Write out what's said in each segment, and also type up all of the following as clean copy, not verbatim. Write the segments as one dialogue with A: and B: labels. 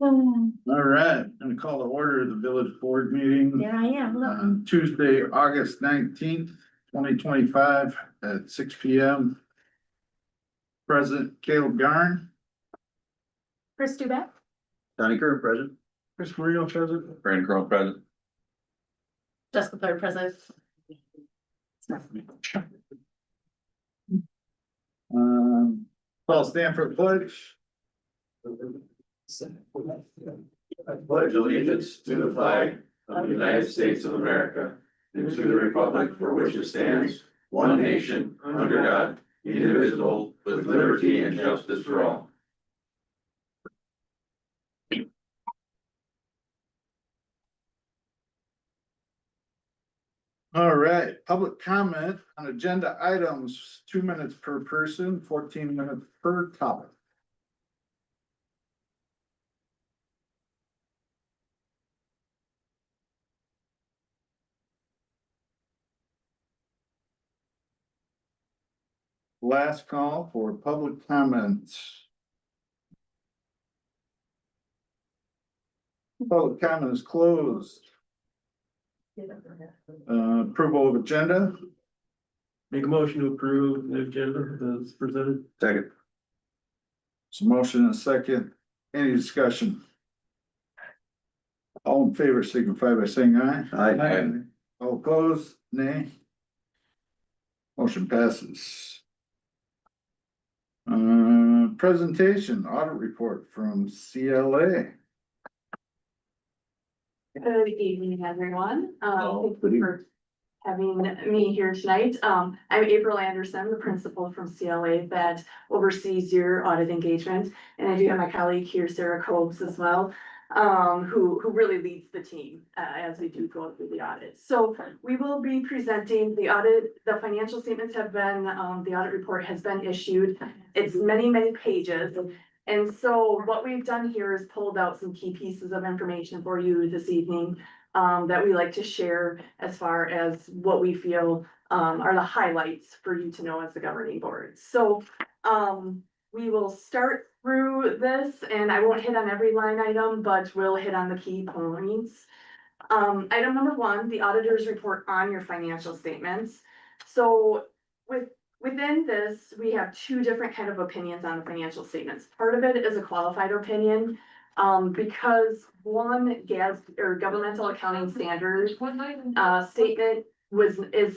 A: Oh,
B: All right, I'm gonna call the order of the village board meeting
A: there I am, look.
B: on Tuesday, August 19th, 2025 at 6 p.m. President Caleb Garn.
A: Chris Duback.
C: Donnie Kern, present.
B: Chris Marino, present.
C: Brandon Crowe, present.
A: Jessica Claire present.
B: Paul Stanford pledge.
D: I pledge allegiance to the flag of the United States of America and to the republic for which it stands, one nation, under God, indivisible, with liberty and justice for all.
B: All right, public comment on agenda items, 2 minutes per person, 14 minutes per topic. Last call for public comments. Public comment is closed. Approval of agenda.
E: Make a motion to approve the agenda as presented.
C: Second.
B: So motion and a second. Any discussion? All in favor signify by saying aye.
C: Aye.
B: All opposed, nay. Motion passes. Presentation, audit report from CLA.
F: Good evening, everyone.
C: Oh,
F: Thank you for having me here tonight. I'm April Anderson, the principal from CLA that oversees your audit engagement. And I do have my colleague here, Sarah Cobes, as well, who really leads the team as we do go through the audit. So we will be presenting the audit. The financial statements have been, the audit report has been issued. It's many, many pages. And so what we've done here is pulled out some key pieces of information for you this evening that we like to share as far as what we feel are the highlights for you to know as the governing board. So we will start through this and I won't hit on every line item, but we'll hit on the key points. Item number 1, the auditor's report on your financial statements. So within this, we have 2 different kind of opinions on the financial statements. Part of it is a qualified opinion, because one GAS or governmental accounting standards statement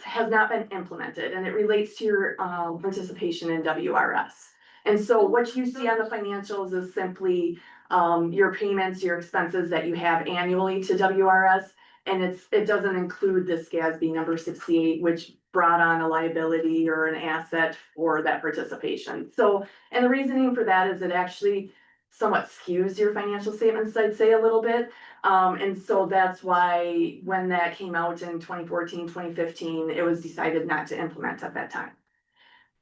F: has not been implemented, and it relates to your participation in WRS. And so what you see on the financials is simply your payments, your expenses that you have annually to WRS. And it doesn't include this GASB number 68, which brought on a liability or an asset for that participation. So, and the reasoning for that is it actually somewhat skews your financial statements, I'd say a little bit. And so that's why when that came out in 2014, 2015, it was decided not to implement at that time.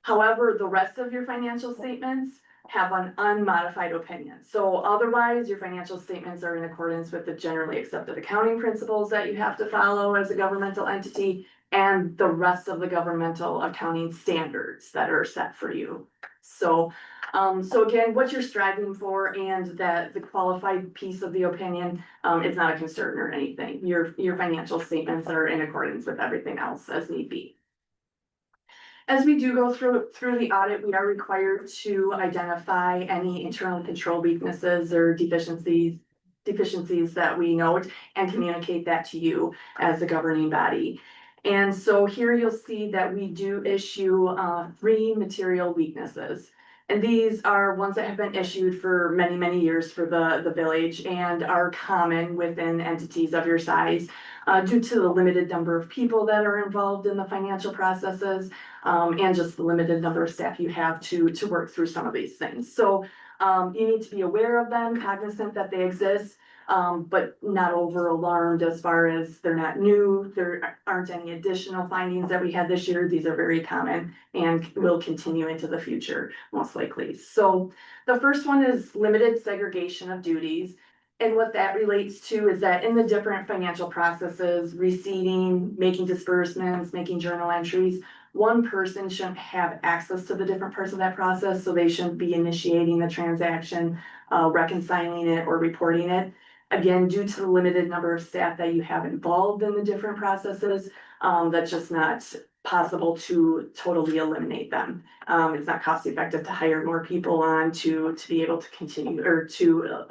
F: However, the rest of your financial statements have an unmodified opinion. So otherwise, your financial statements are in accordance with the generally accepted accounting principles that you have to follow as a governmental entity and the rest of the governmental accounting standards that are set for you. So, so again, what you're striving for and that the qualified piece of the opinion is not a concern or anything. Your financial statements are in accordance with everything else as need be. As we do go through the audit, we are required to identify any internal control weaknesses or deficiencies that we note and communicate that to you as the governing body. And so here you'll see that we do issue 3 material weaknesses. And these are ones that have been issued for many, many years for the village and are common within entities of your size due to the limited number of people that are involved in the financial processes and just the limited number of staff you have to work through some of these things. So you need to be aware of them, cognizant that they exist, but not over alarmed as far as they're not new. There aren't any additional findings that we had this year. These are very common and will continue into the future, most likely. So the first one is limited segregation of duties. And what that relates to is that in the different financial processes, receiving, making disbursements, making journal entries, one person shouldn't have access to the different parts of that process, so they shouldn't be initiating the transaction, reconciling it or reporting it. Again, due to the limited number of staff that you have involved in the different processes, that's just not possible to totally eliminate them. It's not cost effective to hire more people on to be able to continue or to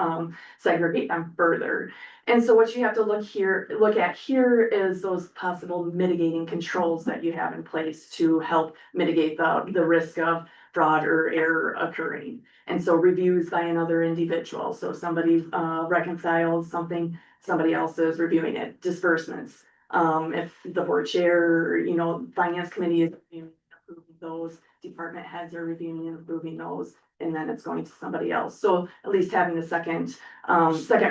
F: segregate them further. And so what you have to look at here is those possible mitigating controls that you have in place to help mitigate the risk of fraud or error occurring. And so reviews by another individual, so somebody reconciles something, somebody else is reviewing it, disbursements. If the board chair, finance committee is reviewing, approving those, department heads are reviewing and approving those, and then it's going to somebody else. So at least having the second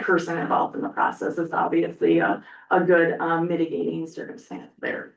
F: person involved in the process is obviously a good mitigating circumstance there.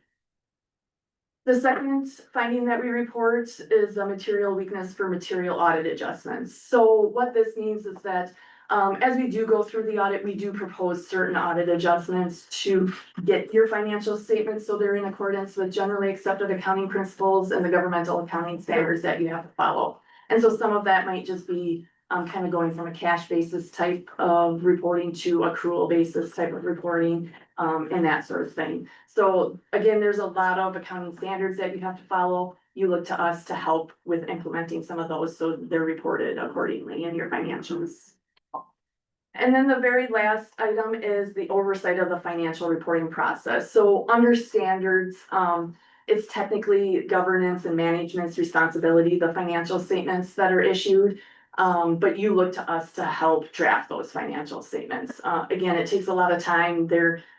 F: The second finding that we report is a material weakness for material audit adjustments. So what this means is that as we do go through the audit, we do propose certain audit adjustments to get your financial statements so they're in accordance with generally accepted accounting principles and the governmental accounting standards that you have to follow. And so some of that might just be kind of going from a cash basis type of reporting to accrual basis type of reporting, and that sort of thing. So again, there's a lot of accounting standards that you have to follow. You look to us to help with implementing some of those so they're reported accordingly in your financials. And then the very last item is the oversight of the financial reporting process. So under standards, it's technically governance and management's responsibility, the financial statements that are issued. But you look to us to help draft those financial statements. Again, it takes a lot of time.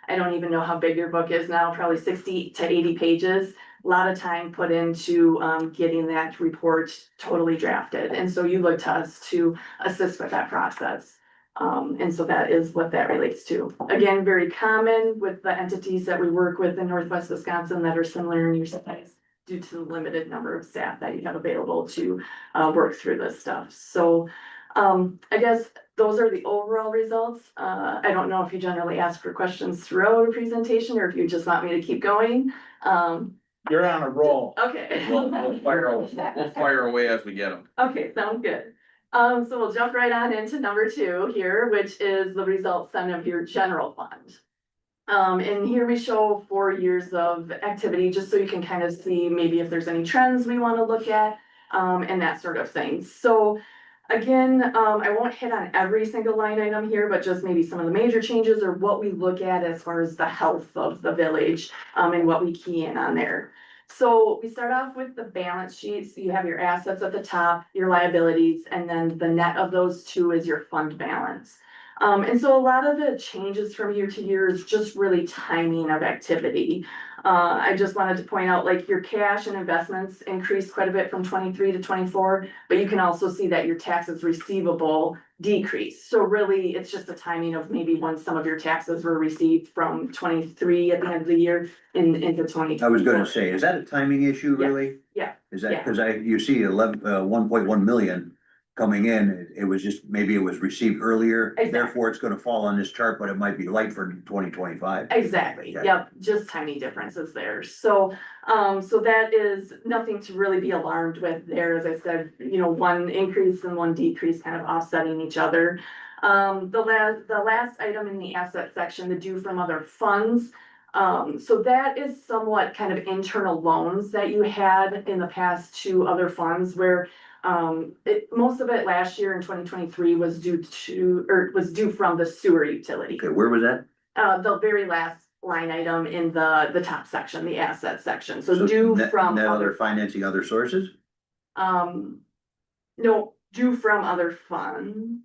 F: I don't even know how big your book is now, probably 60 to 80 pages. A lot of time put into getting that report totally drafted. And so you look to us to assist with that process. And so that is what that relates to. Again, very common with the entities that we work with in Northwest Wisconsin that are similar in your size due to the limited number of staff that you have available to work through this stuff. So I guess those are the overall results. I don't know if you generally ask for questions throughout a presentation or if you just want me to keep going.
B: You're on a roll.
F: Okay.
C: We'll fire away as we get them.
F: Okay, sounds good. So we'll jump right on into number 2 here, which is the results then of your general fund. And here we show 4 years of activity, just so you can kind of see maybe if there's any trends we want to look at, and that sort of thing. So again, I won't hit on every single line item here, but just maybe some of the major changes or what we look at as far as the health of the village, and what we key in on there. So we start off with the balance sheets. You have your assets at the top, your liabilities, and then the net of those two is your fund balance. And so a lot of the changes from year to year is just really timing of activity. I just wanted to point out, like, your cash and investments increased quite a bit from 23 to 24, but you can also see that your taxes receivable decreased. So really, it's just a timing of maybe when some of your taxes were received from 23 at the end of the year into 20.
C: I was gonna say, is that a timing issue, really?
F: Yeah.
C: Is that, cause you see 1.1 million coming in, it was just, maybe it was received earlier,
F: Exactly.
C: therefore it's gonna fall on this chart, but it might be light for 2025.
F: Exactly,
C: Okay.
F: yep, just tiny differences there. So, so that is nothing to really be alarmed with there. As I said, one increase and one decrease kind of offsetting each other. The last item in the asset section, the due from other funds. So that is somewhat kind of internal loans that you had in the past to other funds where most of it last year in 2023 was due from the sewer utility.
C: Okay, where was that?
F: The very last line item in the top section, the asset section, so due
C: net-
F: from
C: net
F: other,
C: financing other sources?
F: no, due from other funds.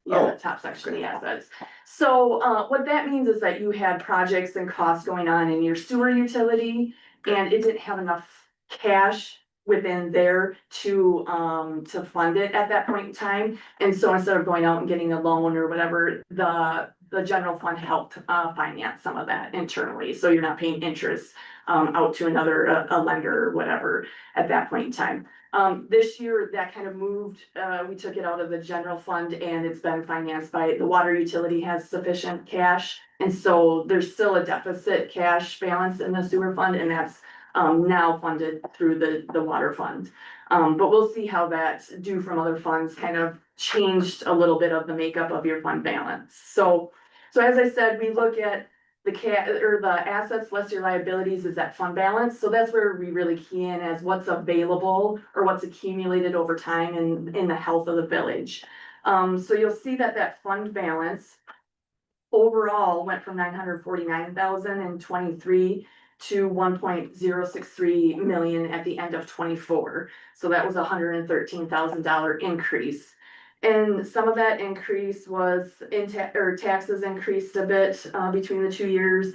F: Yeah,
C: Oh.
F: the top section, the assets. So, what that means is that you had projects and costs going on in your sewer utility, and it didn't have enough cash within there to fund it at that point in time. And so instead of going out and getting a loan or whatever, the general fund helped finance some of that internally, so you're not paying interest out to another, a lender or whatever at that point in time. This year, that kind of moved, we took it out of the general fund and it's been financed by, the water utility has sufficient cash. And so there's still a deficit cash balance in the sewer fund, and that's now funded through the water fund. But we'll see how that due from other funds kind of changed a little bit of the makeup of your fund balance. So as I said, we look at the assets less your liabilities is that fund balance. So that's where we really key in as what's available or what's accumulated over time in the health of the village. So you'll see that fund balance overall went from 949,000 in 23 to 1.063 million at the end of 24. So that was $113,000 increase. And some of that increase was taxes increased a bit between the 2 years.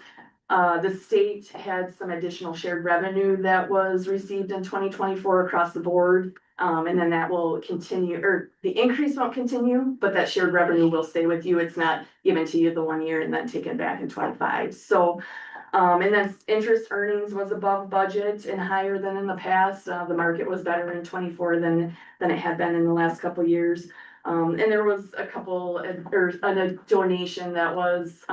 F: The state had some additional shared revenue that was received in 2024 across the board. And then that will continue, or the increase won't continue, but that shared revenue will stay with you. It's not given to you the 1 year and then taken back in 25. So, and then interest earnings was above budget and higher than in the past. The market was better in 24 than it had been in the last couple of years. And there was a donation that was,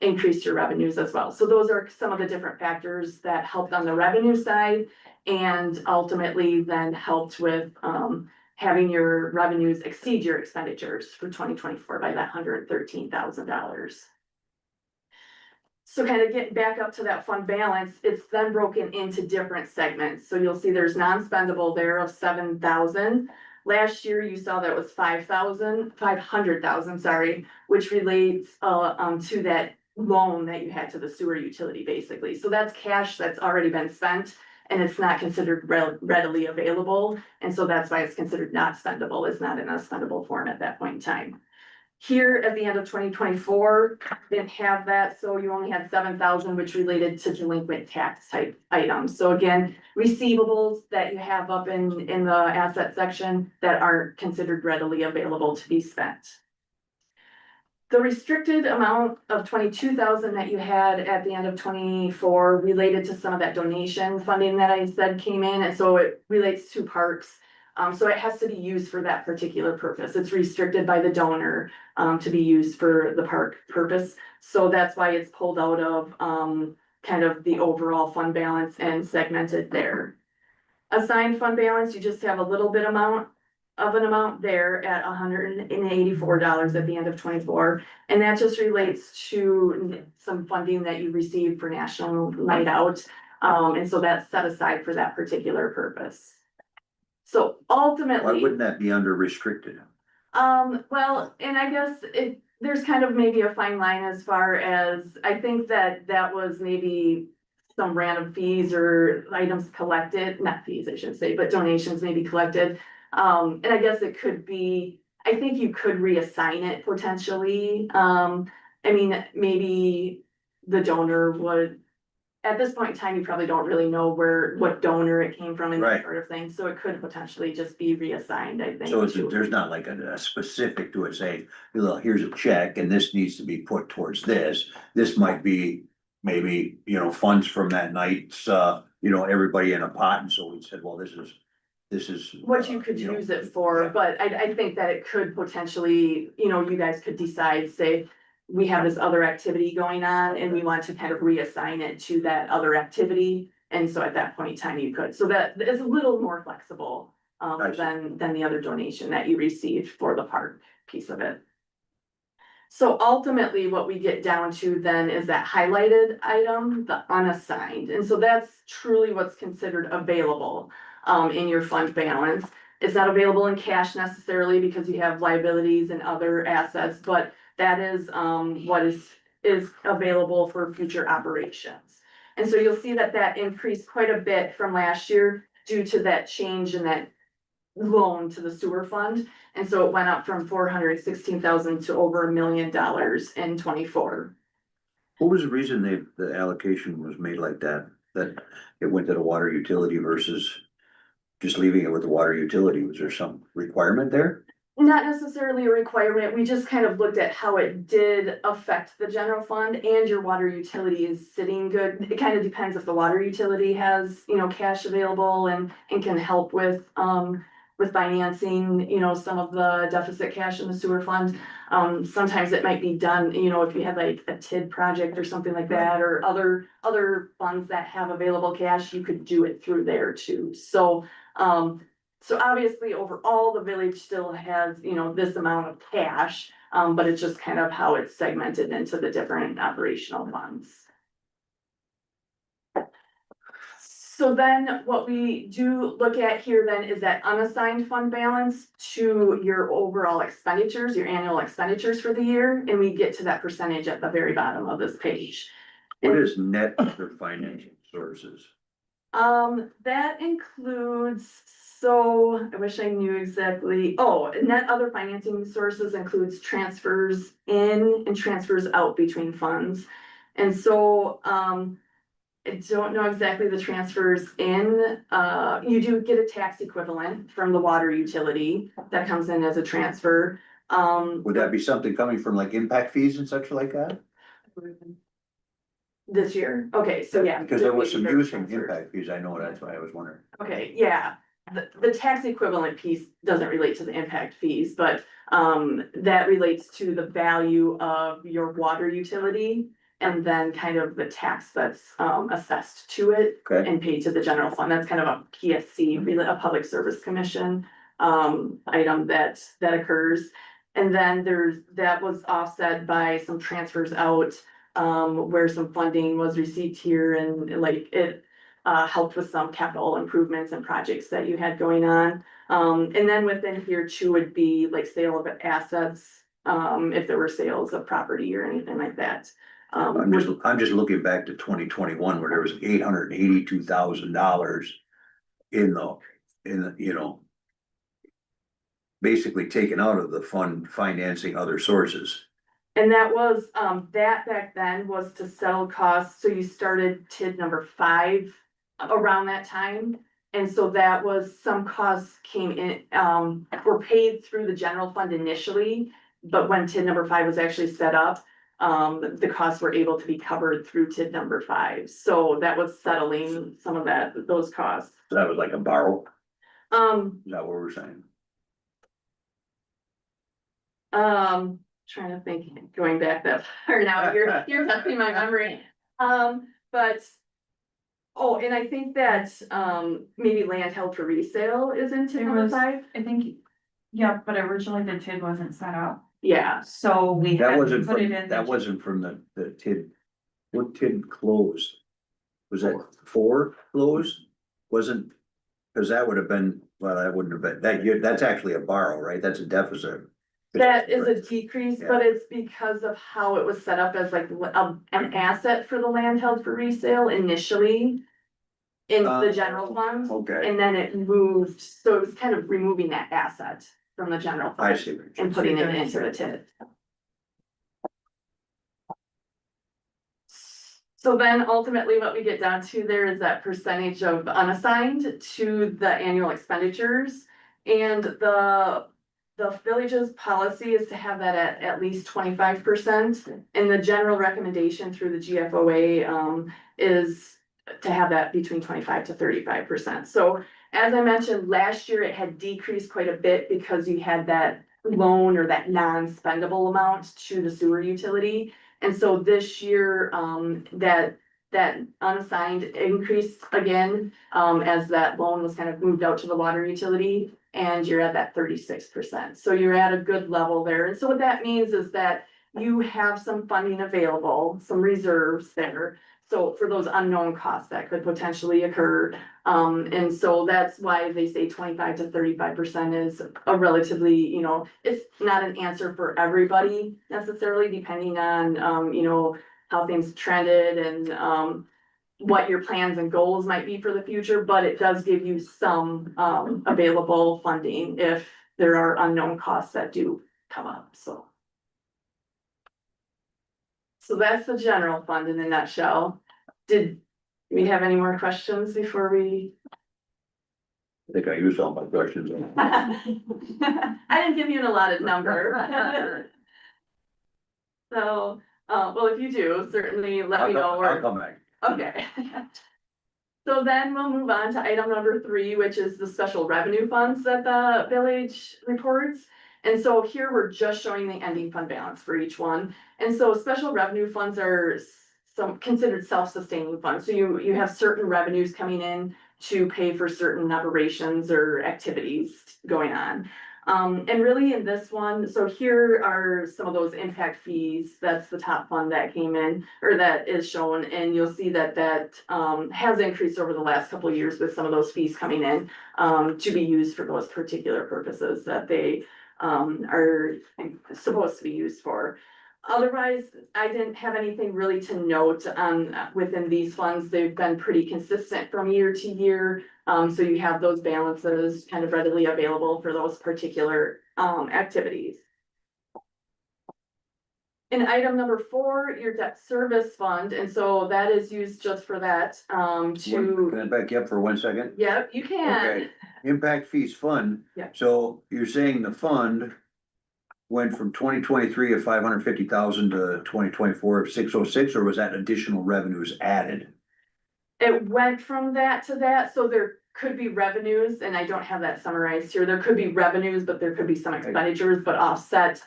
F: increased your revenues as well. So those are some of the different factors that helped on the revenue side and ultimately then helped with, having your revenues exceed your expenditures for 2024 by that $113,000. So kind of getting back up to that fund balance, it's then broken into different segments. So you'll see there's non-spendable there of 7,000. Last year, you saw that was 500,000, sorry, which relates to that loan that you had to the sewer utility, basically. So that's cash that's already been spent and it's not considered readily available. And so that's why it's considered not spendable. It's not in a spendable form at that point in time. Here at the end of 2024, didn't have that, so you only had 7,000, which related to delinquent tax type items. So again, receivables that you have up in the asset section that aren't considered readily available to be spent. The restricted amount of 22,000 that you had at the end of 24 related to some of that donation funding that I said came in, and so it relates to parks. So it has to be used for that particular purpose. It's restricted by the donor to be used for the park purpose. So that's why it's pulled out of kind of the overall fund balance and segmented there. Assigned fund balance, you just have a little bit amount there at $184 at the end of 24. And that just relates to some funding that you received for National Night Out. And so that's set aside for that particular purpose. So ultimately.
C: Why wouldn't that be under restricted?
F: Well, and I guess there's kind of maybe a fine line as far as, I think that was maybe some random fees or items collected, not fees, I should say, but donations maybe collected. And I guess it could be, I think you could reassign it potentially. I mean, maybe the donor would, at this point in time, you probably don't really know what donor it came from and that
C: Right.
F: sort of thing. So it could potentially just be reassigned, I think.
C: So there's not like a specific to it saying, look, here's a check and this needs to be put towards this. This might be maybe, funds from that night's, everybody in a pot. And so we said, well, this is.
F: What you could use it for, but I think that it could potentially, you guys could decide, say, we have this other activity going on and we want to kind of reassign it to that other activity. And so at that point in time, you could, so that is a little more flexible than the other donation that you received for the park piece of it. So ultimately, what we get down to then is that highlighted item, the unassigned. And so that's truly what's considered available in your fund balance. It's not available in cash necessarily because you have liabilities and other assets, but that is what is available for future operations. And so you'll see that increased quite a bit from last year due to that change in that loan to the sewer fund. And so it went up from 416,000 to over $1 million in 24.
C: What was the reason the allocation was made like that it went to the water utility versus just leaving it with the water utility? Was there some requirement there?
F: Not necessarily a requirement, we just kind of looked at how it did affect the general fund and your water utility is sitting good. It kind of depends if the water utility has, cash available and can help with financing, some of the deficit cash in the sewer fund. Sometimes it might be done, if you had like a TID project or something like that, or other funds that have available cash, you could do it through there too. So obviously overall, the village still has, this amount of cash, but it's just kind of how it's segmented into the different operational funds. So then what we do look at here then is that unassigned fund balance to your overall expenditures, your annual expenditures for the year, and we get to that percentage at the very bottom of this page.
C: What is net other financial sources?
F: That includes, so I wish I knew exactly, net other financing sources includes transfers in and transfers out between funds. And so, I don't know exactly the transfers in, you do get a tax equivalent from the water utility that comes in as a transfer.
C: Would that be something coming from like impact fees and such like that?
F: This year, okay, so yeah.
C: Because there was some
F: maybe
C: use from
F: transfers.
C: impact fees, I know, that's why I was wondering.
F: Okay, yeah, the tax equivalent piece doesn't relate to the impact fees, but that relates to the value of your water utility. And then kind of the tax that's assessed to it
C: Okay,
F: and paid to the general fund. That's kind of a PSC, really a Public Service Commission item that occurs. And then that was offset by some transfers out where some funding was received here and like it helped with some capital improvements and projects that you had going on. And then within here too would be like sale of assets, if there were sales of property or anything like that.
C: I'm just looking back to 2021 where there was $882,000 in the, basically taken out of the fund financing other sources.
F: And that was, that back then was to settle costs, so you started TID number 5 around that time. And so that was, some costs came in, were paid through the general fund initially, but when TID number 5 was actually set up, the costs were able to be covered through TID number 5, so that was settling some of those costs.
C: So that was like a borrow,
F: Um,
C: is that what we're saying?
F: trying to think, going back that far now, you're testing my memory. But, and I think that, maybe land held for resale is in TID
G: It
F: number
G: was-
F: 5,
G: I think, yeah, but originally the TID wasn't set up,
F: yeah.
G: so we
C: That
G: had to
C: wasn't
G: put
C: from,
G: it in.
C: that wasn't from the TID. What TID closed? Was that 4 closed? Wasn't, cause that would have been, well, that wouldn't have been, that's actually a borrow, right? That's a deficit.
F: That is a decrease, but it's because of how it was set up as like an asset for the land held for resale initially. In the general fund,
C: Okay,
F: and then it moved, so it was kind of removing that asset from the general
C: I
F: fund
C: see. what you're
F: and putting it into the TID. So then ultimately what we get down to there is that percentage of unassigned to the annual expenditures. And the village's policy is to have that at least 25%. And the general recommendation through the GFOA is to have that between 25 to 35%. So as I mentioned, last year it had decreased quite a bit because you had that loan or that non-spendable amount to the sewer utility. And so this year, that unassigned increased again, as that loan was kind of moved out to the water utility, and you're at that 36%. So you're at a good level there. And so what that means is that you have some funding available, some reserves there. So for those unknown costs that could potentially occur. And so that's why they say 25 to 35% is a relatively, it's not an answer for everybody necessarily, depending on, how things trended and, what your plans and goals might be for the future, but it does give you some, available funding if there are unknown costs that do come up, so. So that's the general fund in a nutshell. Did we have any more questions before we?
C: I think I used all my questions.
F: I didn't give you an allotted number. So, well, if you do, certainly let me know
C: I'll
F: where.
C: come back.
F: Okay. So then we'll move on to item number 3, which is the special revenue funds that the village reports. And so here we're just showing the ending fund balance for each one. And so special revenue funds are some considered self-sustaining funds. So you have certain revenues coming in to pay for certain operations or activities going on. And really in this one, so here are some of those impact fees. That's the top fund that came in, or that is shown, and you'll see that has increased over the last couple of years with some of those fees coming in to be used for those particular purposes that they are supposed to be used for. Otherwise, I didn't have anything really to note within these funds. They've been pretty consistent from year to year. So you have those balances kind of readily available for those particular activities. In item number 4, your debt service fund, and so that is used just for that,
C: Can I back you up for 1 second?
F: yep, you can.
C: Okay, impact fees fund.
F: Yeah.
C: So you're saying the fund went from 2023 of 550,000 to 2024 of 606, or was that additional revenues added?
F: It went from that to that, so there could be revenues, and I don't have that summarized here. There could be revenues, but there could be some expenditures, but offset,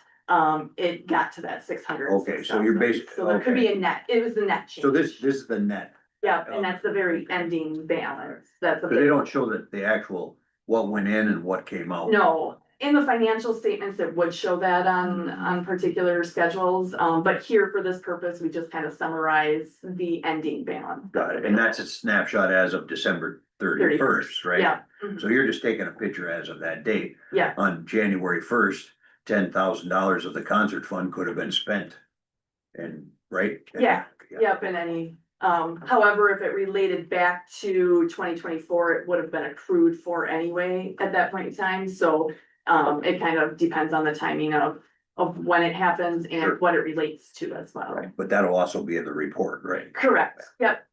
F: it got to that 600.
C: Okay, so you're basically,
F: So there could be a net, it was the net change.
C: so this is the net,
F: Yeah, and that's the very ending balance, that's the.
C: but they don't show that the actual, what went in and what came out.
F: No, in the financial statements, it would show that on particular schedules, but here for this purpose, we just kind of summarize the ending balance.
C: Got it, and that's a snapshot as of December 31st, right?
F: Yeah, mhm,
C: So you're just taking a picture as of that date.
F: yeah,
C: On January 1st, $10,000 of the concert fund could have been spent. And, right?
F: Yeah. yep, and any, however, if it related back to 2024, it would have been accrued for anyway at that point in time, so. It kind of depends on the timing of when it happens and
C: Sure.
F: what it relates to as well.
C: Right, but that'll also be in the report, right?
F: Correct, yep.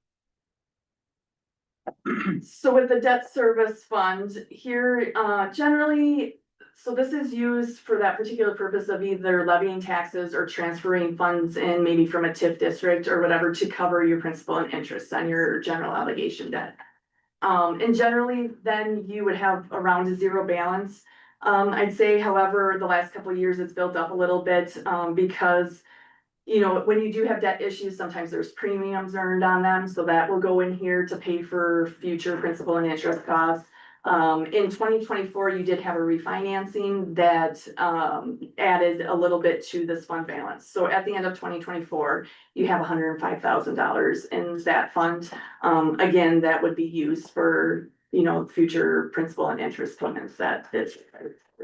F: So with the debt service fund here, generally, so this is used for that particular purpose of either levying taxes or transferring funds in maybe from a TIF district or whatever to cover your principal and interest on your general obligation debt. And generally, then you would have around a zero balance. I'd say, however, the last couple of years, it's built up a little bit, because, you know, when you do have debt issues, sometimes there's premiums earned on them, so that will go in here to pay for future principal and interest costs. In 2024, you did have a refinancing that, added a little bit to this fund balance. So at the end of 2024, you have $105,000 in that fund. Again, that would be used for, you know, future principal and interest payments that is.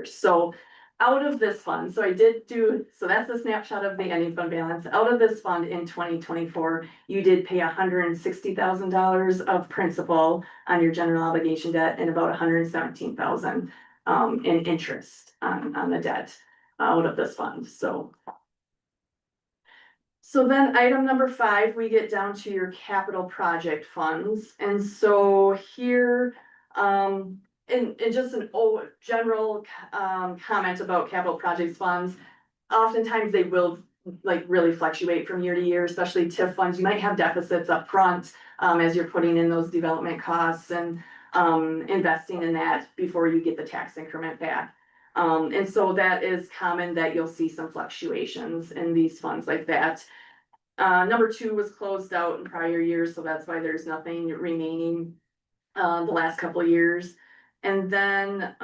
F: So out of this fund, so that's a snapshot of the ending fund balance. Out of this fund in 2024, you did pay $160,000 of principal on your general obligation debt and about $117,000 in interest on the debt out of this fund, so. So then item number 5, we get down to your capital project funds, and so here, and just an general comment about capital projects funds. Oftentimes they will like really fluctuate from year to year, especially TIF funds. You might have deficits up front as you're putting in those development costs and investing in that before you get the tax increment back. And so that is common that you'll see some fluctuations in these funds like that. Number 2 was closed out in prior years, so that's why there's nothing remaining the last couple of years. And then,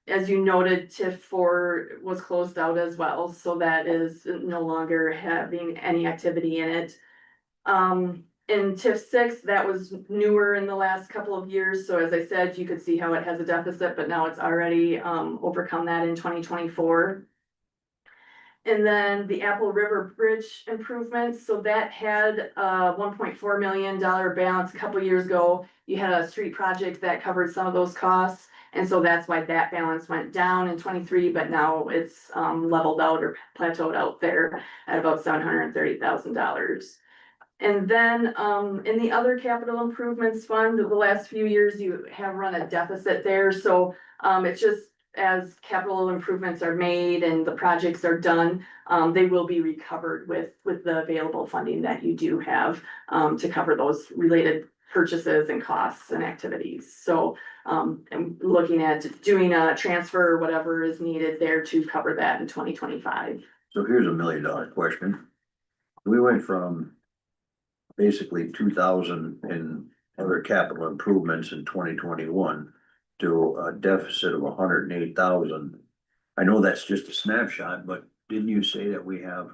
F: as you noted, TIF 4 was closed out as well, so that is no longer having any activity in it. In TIF 6, that was newer in the last couple of years, so as I said, you could see how it has a deficit, but now it's already overcome that in 2024. And then the Apple River Bridge improvements, so that had a $1.4 million balance a couple of years ago. You had a street project that covered some of those costs, and so that's why that balance went down in 23, but now it's leveled out or plateaued out there at about $730,000. And then, in the other capital improvements fund, the last few years you have run a deficit there, so, it's just as capital improvements are made and the projects are done, they will be recovered with the available funding that you do have, to cover those related purchases and costs and activities. So, I'm looking at doing a transfer or whatever is needed there to cover that in 2025.
C: So here's $1 million question. We went from basically 2,000 in other capital improvements in 2021 to a deficit of 108,000. I know that's just a snapshot, but didn't you say that we have,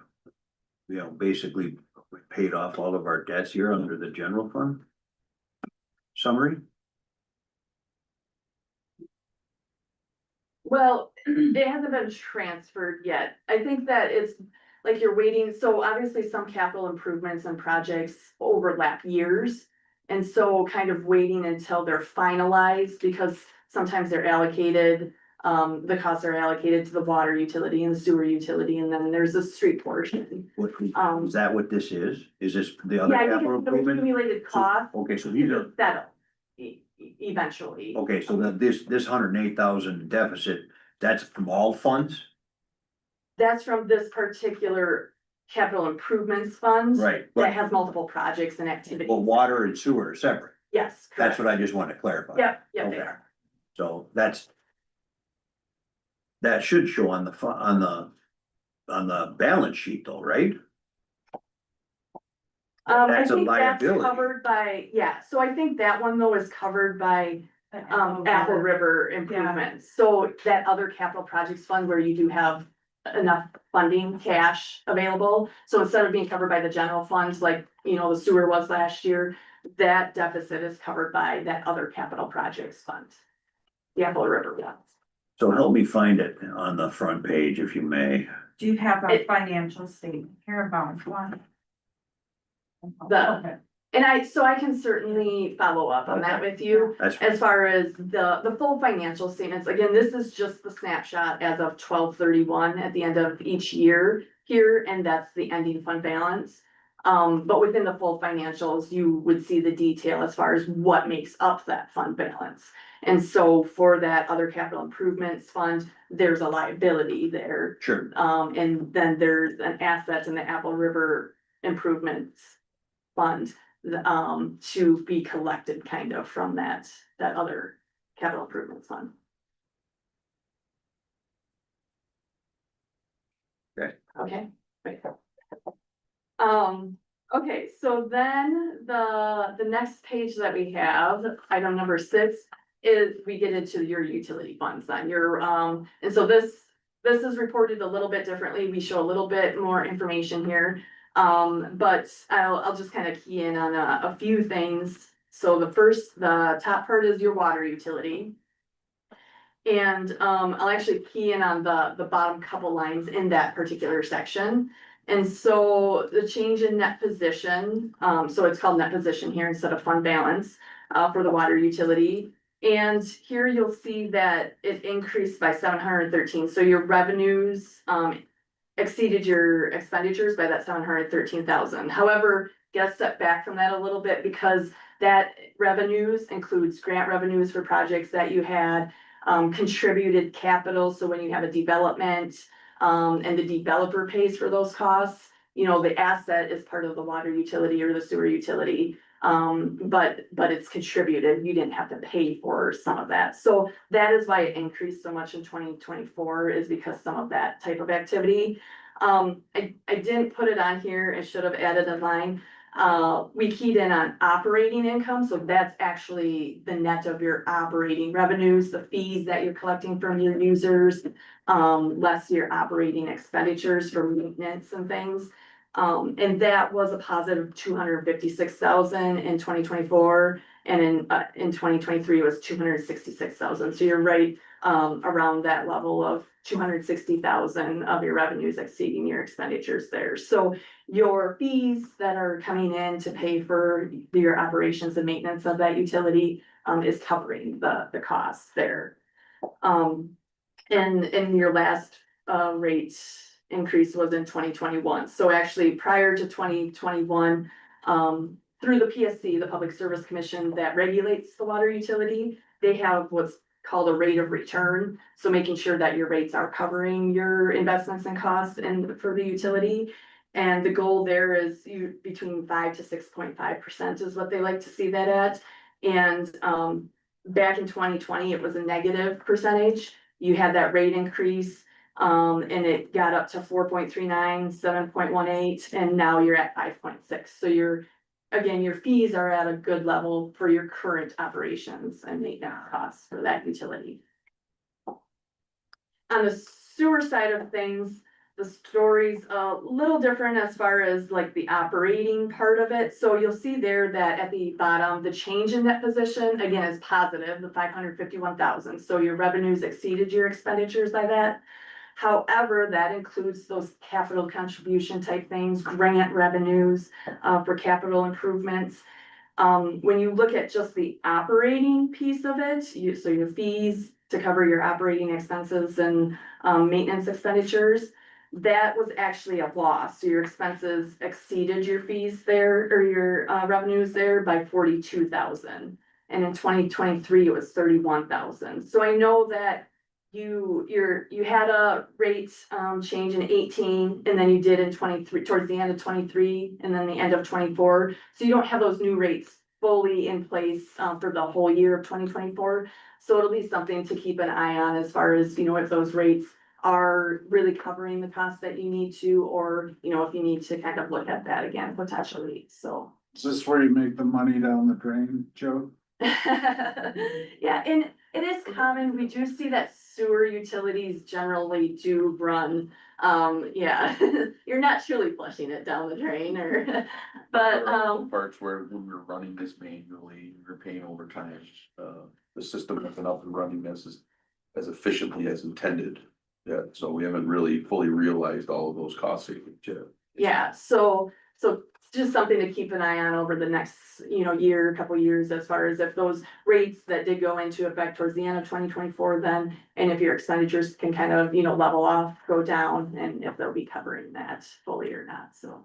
C: basically we paid off all of our debts here under the general fund? Summary?
F: Well, it hasn't been transferred yet. I think that it's like you're waiting, so obviously some capital improvements and projects overlap years. And so kind of waiting until they're finalized, because sometimes they're allocated, the costs are allocated to the water utility and the sewer utility, and then there's a street portion.
C: What, is that what this is? Is this the other
F: Yeah, I think
C: capital
F: it's the
C: improvement?
F: accumulated cost,
C: Okay, so these are,
F: that'll eventually.
C: okay, so that this 108,000 deficit, that's from all funds?
F: That's from this particular capital improvements fund.
C: Right,
F: That
C: but,
F: has multiple projects and activities.
C: but water and sewer are separate.
F: Yes,
C: That's
F: correct.
C: what I just wanted to clarify.
F: Yep, they
C: Okay.
F: are.
C: So that should show on the balance sheet though, right?
F: I
C: That's a
F: think that's
C: liability.
F: covered by, yeah, so I think that one though is covered by, Apple River improvements. So that other capital projects fund where you do have enough funding, cash available. So instead of being covered by the general funds, like, the sewer was last year, that deficit is covered by that other capital projects fund. The Apple River one.
C: So help me find it on the front page if you may.
G: Do you have a
F: It-
G: financial statement here about one?
F: The-
G: Okay.
F: And I can certainly follow up on that with you.
C: That's,
F: As far as the full financial statements, again, this is just the snapshot as of 12/31 at the end of each year here, and that's the ending fund balance. But within the full financials, you would see the detail as far as what makes up that fund balance. And so for that other capital improvements fund, there's a liability there.
C: sure,
F: And then there's an asset in the Apple River Improvements Fund, to be collected kind of from that other capital improvements fund.
C: Okay.
F: Okay, great. Okay, so then the next page that we have, item number 6, is we get into your utility funds then, and so this is reported a little bit differently. We show a little bit more information here. But I'll just kind of key in on a few things. So the top part is your water utility. And, I'll actually key in on the bottom couple lines in that particular section. And so the change in net position, so it's called net position here instead of fund balance, for the water utility. And here you'll see that it increased by 713. So your revenues, exceeded your expenditures by that 713,000. However, get a step back from that a little bit, because that revenues includes grant revenues for projects that you had, contributed capital. So when you have a development, and the developer pays for those costs, the asset is part of the water utility or the sewer utility. But it's contributed. You didn't have to pay for some of that. So that is why it increased so much in 2024, is because some of that type of activity. I didn't put it on here. I should have added a line. We keyed in on operating income, so that's actually the net of your operating revenues, the fees that you're collecting from your users, less your operating expenditures for maintenance and things. And that was a positive 256,000 in 2024, and in 2023 it was 266,000. So you're right, around that level of 260,000 of your revenues exceeding your expenditures there. So your fees that are coming in to pay for your operations and maintenance of that utility, is covering the costs there. And your last rate increase was in 2021. So actually prior to 2021, through the PSC, the Public Service Commission that regulates the water utility, they have what's called a rate of return. So making sure that your rates are covering your investments and costs and for the utility. And the goal there is between 5 to 6.5% is what they like to see that at. And, back in 2020, it was a negative percentage. You had that rate increase, and it got up to 4.39, 7.18, and now you're at 5.6. So again, your fees are at a good level for your current operations and maintenance costs for that utility. On the sewer side of things, the story's a little different as far as like the operating part of it. So you'll see there that at the bottom, the change in that position, again, is positive, the 551,000. So your revenues exceeded your expenditures by that. However, that includes those capital contribution type things, grant revenues, for capital improvements. When you look at just the operating piece of it, so your fees to cover your operating expenses and, maintenance expenditures, that was actually a loss. So your expenses exceeded your fees there or your revenues there by 42,000. And in 2023, it was 31,000. So I know that you had a rate change in 18, and then you did in 23 towards the end of 23 and then the end of 24. So you don't have those new rates fully in place for the whole year of 2024. So it'll be something to keep an eye on as far as, if those rates are really covering the costs that you need to, or, if you need to kind of look at that again potentially, so.
B: Is this where you make the money down the drain, Joe?
F: Yeah, and it is common, we do see that sewer utilities generally do run, yeah, you're not truly flushing it down the drain or, but,
D: There are some parts where when we're running this manually, we're paying overtime, the system isn't up and running as efficiently as intended. Yeah, so we haven't really fully realized all of those cost savings yet.
F: yeah, so it's just something to keep an eye on over the next, year, couple years, as far as if those rates that did go into effect towards the end of 2024, then, and if your expenditures can kind of, level off, go down, and if they'll be covering that fully or not, so.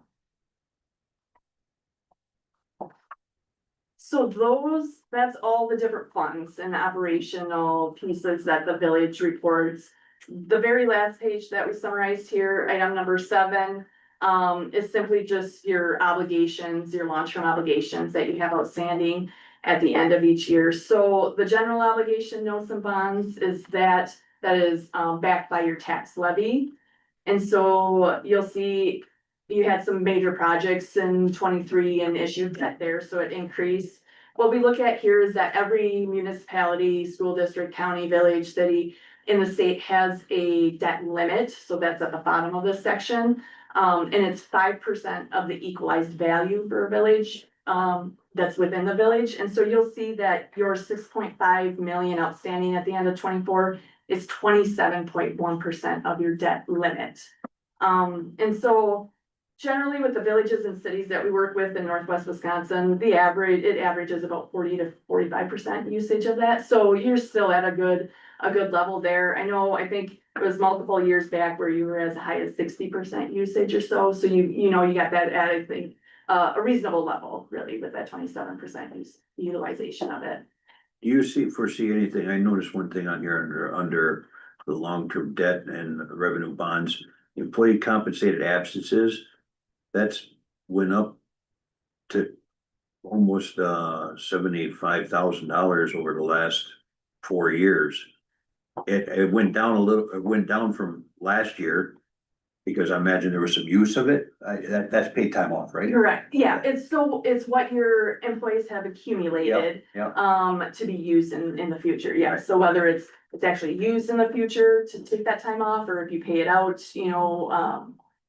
F: So that's all the different funds and operational pieces that the village reports. The very last page that we summarized here, item number 7, is simply just your obligations, your long-term obligations that you have outstanding at the end of each year. So the general obligation notes and bonds is that is backed by your tax levy. And so you'll see you had some major projects in 23 and issued debt there, so it increased. What we look at here is that every municipality, school district, county, village, city in the state has a debt limit, so that's at the bottom of this section. And it's 5% of the equalized value for a village, that's within the village. And so you'll see that your 6.5 million outstanding at the end of 24 is 27.1% of your debt limit. And so generally with the villages and cities that we work with in Northwest Wisconsin, it averages about 40 to 45% usage of that. So you're still at a good level there. I think it was multiple years back where you were as high as 60% usage or so. So you got that at, I think, a reasonable level really with that 27% utilization of it.
C: Do you foresee anything? I noticed one thing on here under the long-term debt and revenue bonds, employee compensated absences. That's went up to almost $75,000 over the last 4 years. It went down a little, it went down from last year because I imagine there was some use of it. That's paid time off, right?
F: Correct, yeah, it's what your employees have accumulated.
C: Yep.
F: To be used in the future, yeah, so whether it's actually used in the future to take that time off, or if you pay it out,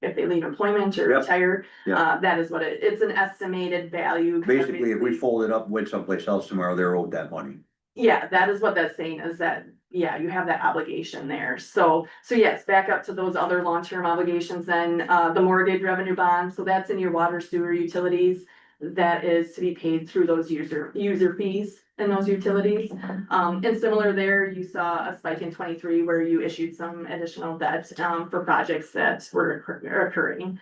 F: if they leave employment or
C: Yep.
F: retire.
C: Yep.
F: That is what it's an estimated value.
C: Basically, if we fold it up, went someplace else tomorrow, they're owed that money.
F: Yeah, that is what that's saying, is that, yeah, you have that obligation there. So yes, back up to those other long-term obligations then, the mortgage revenue bond, so that's in your water, sewer, utilities. That is to be paid through those user fees in those utilities. And similar there, you saw a spike in 23 where you issued some additional debt, for projects that were occurring.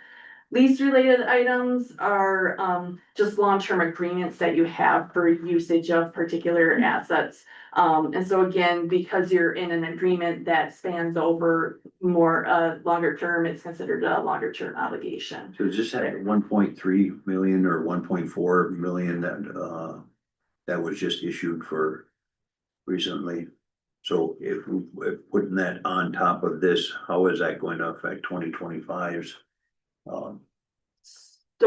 F: Lease related items are just long-term agreements that you have for usage of particular assets. And so again, because you're in an agreement that spans over more longer term, it's considered a longer term obligation.
C: So is this at 1.3 million or 1.4 million that was just issued for recently? So if putting that on top of this, how is that going to affect 2025's?
F: So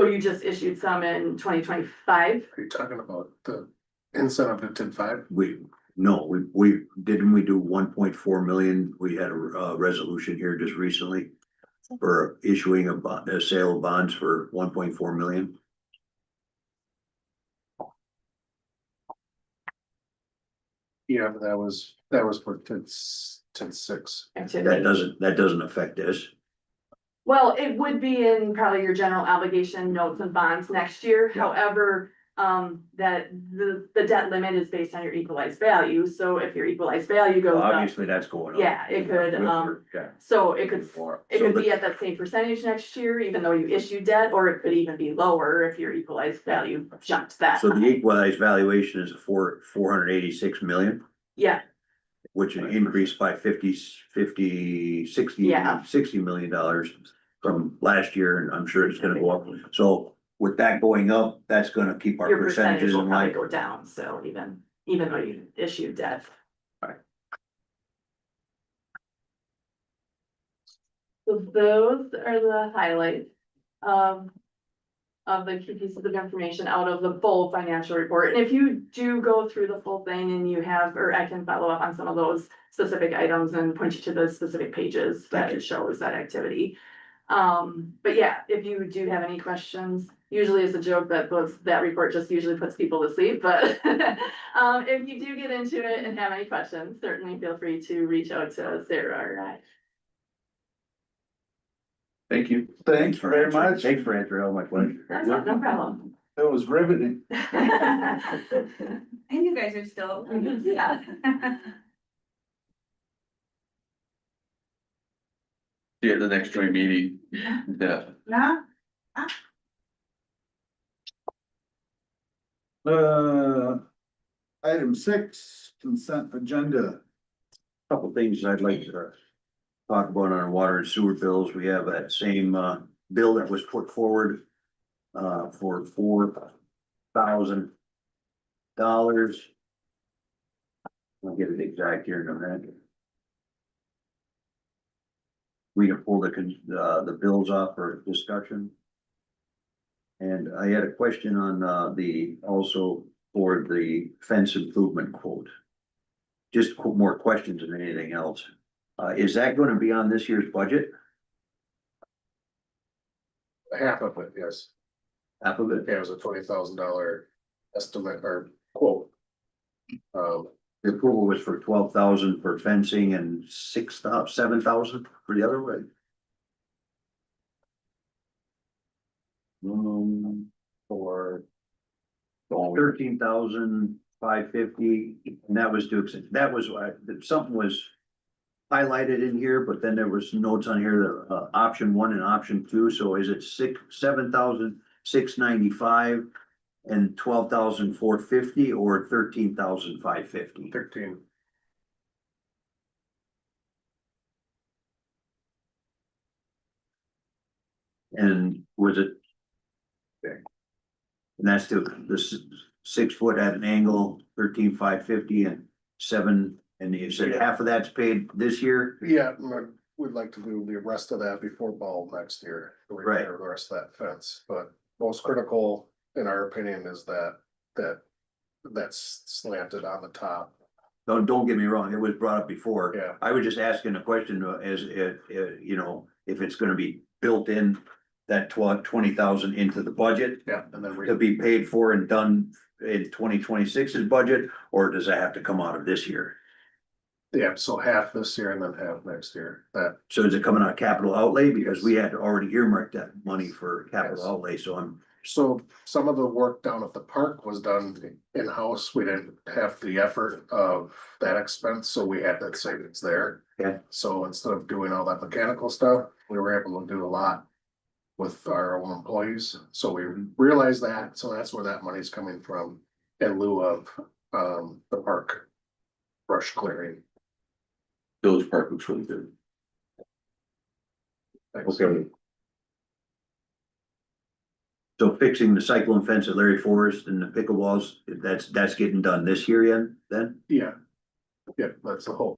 F: you just issued some in 2025?
H: Are you talking about the incentive to TID 5?
C: We didn't we do 1.4 million? We had a resolution here just recently for issuing a sale of bonds for 1.4 million.
H: Yeah, but that was for TID 6.
C: That doesn't affect this.
F: Well, it would be in probably your general obligation notes and bonds next year.
C: Yeah.
F: However, that the debt limit is based on your equalized value. So if your equalized value goes
C: Well,
F: up,
C: obviously that's going up.
F: yeah, it could,
C: Yeah.
F: so it could
C: So
F: be at that same percentage next year, even though you issued debt, or it could even be lower if your equalized value jumped that
C: So the
F: high.
C: equalized valuation is 486 million,
F: Yeah,
C: which increased by 60
F: Yeah.
C: $60 million from last year, and I'm sure it's gonna go up. So with that going up, that's gonna keep our
F: your percentage
C: percentages
F: will
C: in
F: probably
C: line.
F: go down, so even though you issued debt.
C: Right.
F: So those are the highlights of the key pieces of information out of the full financial report. And if you do go through the full thing and you have, or I can follow up on some of those specific items and point you to the specific pages that it shows that activity. But yeah, if you do have any questions, usually it's a joke that report just usually puts people to sleep, but if you do get into it and have any questions, certainly feel free to reach out to Sarah or I.
D: Thank you.
B: Thanks very much.
C: Thanks for answering all my questions.
F: No problem.
B: It was riveting.
G: And you guys are still.
F: Yeah.
D: See you at the next joint meeting. Yeah.
G: Yeah.
B: Item 6, consent agenda.
C: Couple things I'd like to talk about on our water and sewer bills. We have that same bill that was put forward for $4,000. I'll get it exact here in a minute. We can pull the bills off for discussion. And I had a question on also for the fence improvement quote. Just more questions than anything else. Is that gonna be on this year's budget?
H: Half of it, yes.
C: Half of it?
H: Yeah, it was a $20,000 estimate or quote.
C: The approval was for 12,000 for fencing and 7,000 for the other way. For 13,550, and that was something was highlighted in here, but then there was notes on here, the option 1 and option 2, so is it 7,695 and 12,450 or 13,550?
H: 13.
C: And was it? Okay. And that's the 6 foot at an angle, 13,550 and 7, and you said half of that's paid this year?
H: Yeah, we'd like to do the rest of that before fall next year. To repair the rest of that fence, but most critical, in our opinion, is that's slanted on the top.
C: Don't get me wrong, it was brought up before.
H: Yeah.
C: I was just asking a question as you know, if it's gonna be built in that 20,000 into the budget
H: Yeah, and then
C: to be paid for and done in 2026's budget, or does that have to come out of this year?
H: yeah, so half this year and then half next year. That,
C: So is it coming out of capital outlay? Because we had already earmarked that money for capital
H: Yes.
C: outlay, so
H: so some of the work down at the park was done in-house. We didn't have the effort of that expense, so we had that savings there.
C: Yeah.
H: So instead of doing all that mechanical stuff, we were able to do a lot with our own employees. So we realize that, so that's where that money's coming from in lieu of, the park brush clearing.
D: Village Park looks really good.
C: Okay. So fixing the cyclone fence at Larry Forest and the pickleballs, that's getting done this year yet, then?
H: Yeah. Yeah, that's the whole.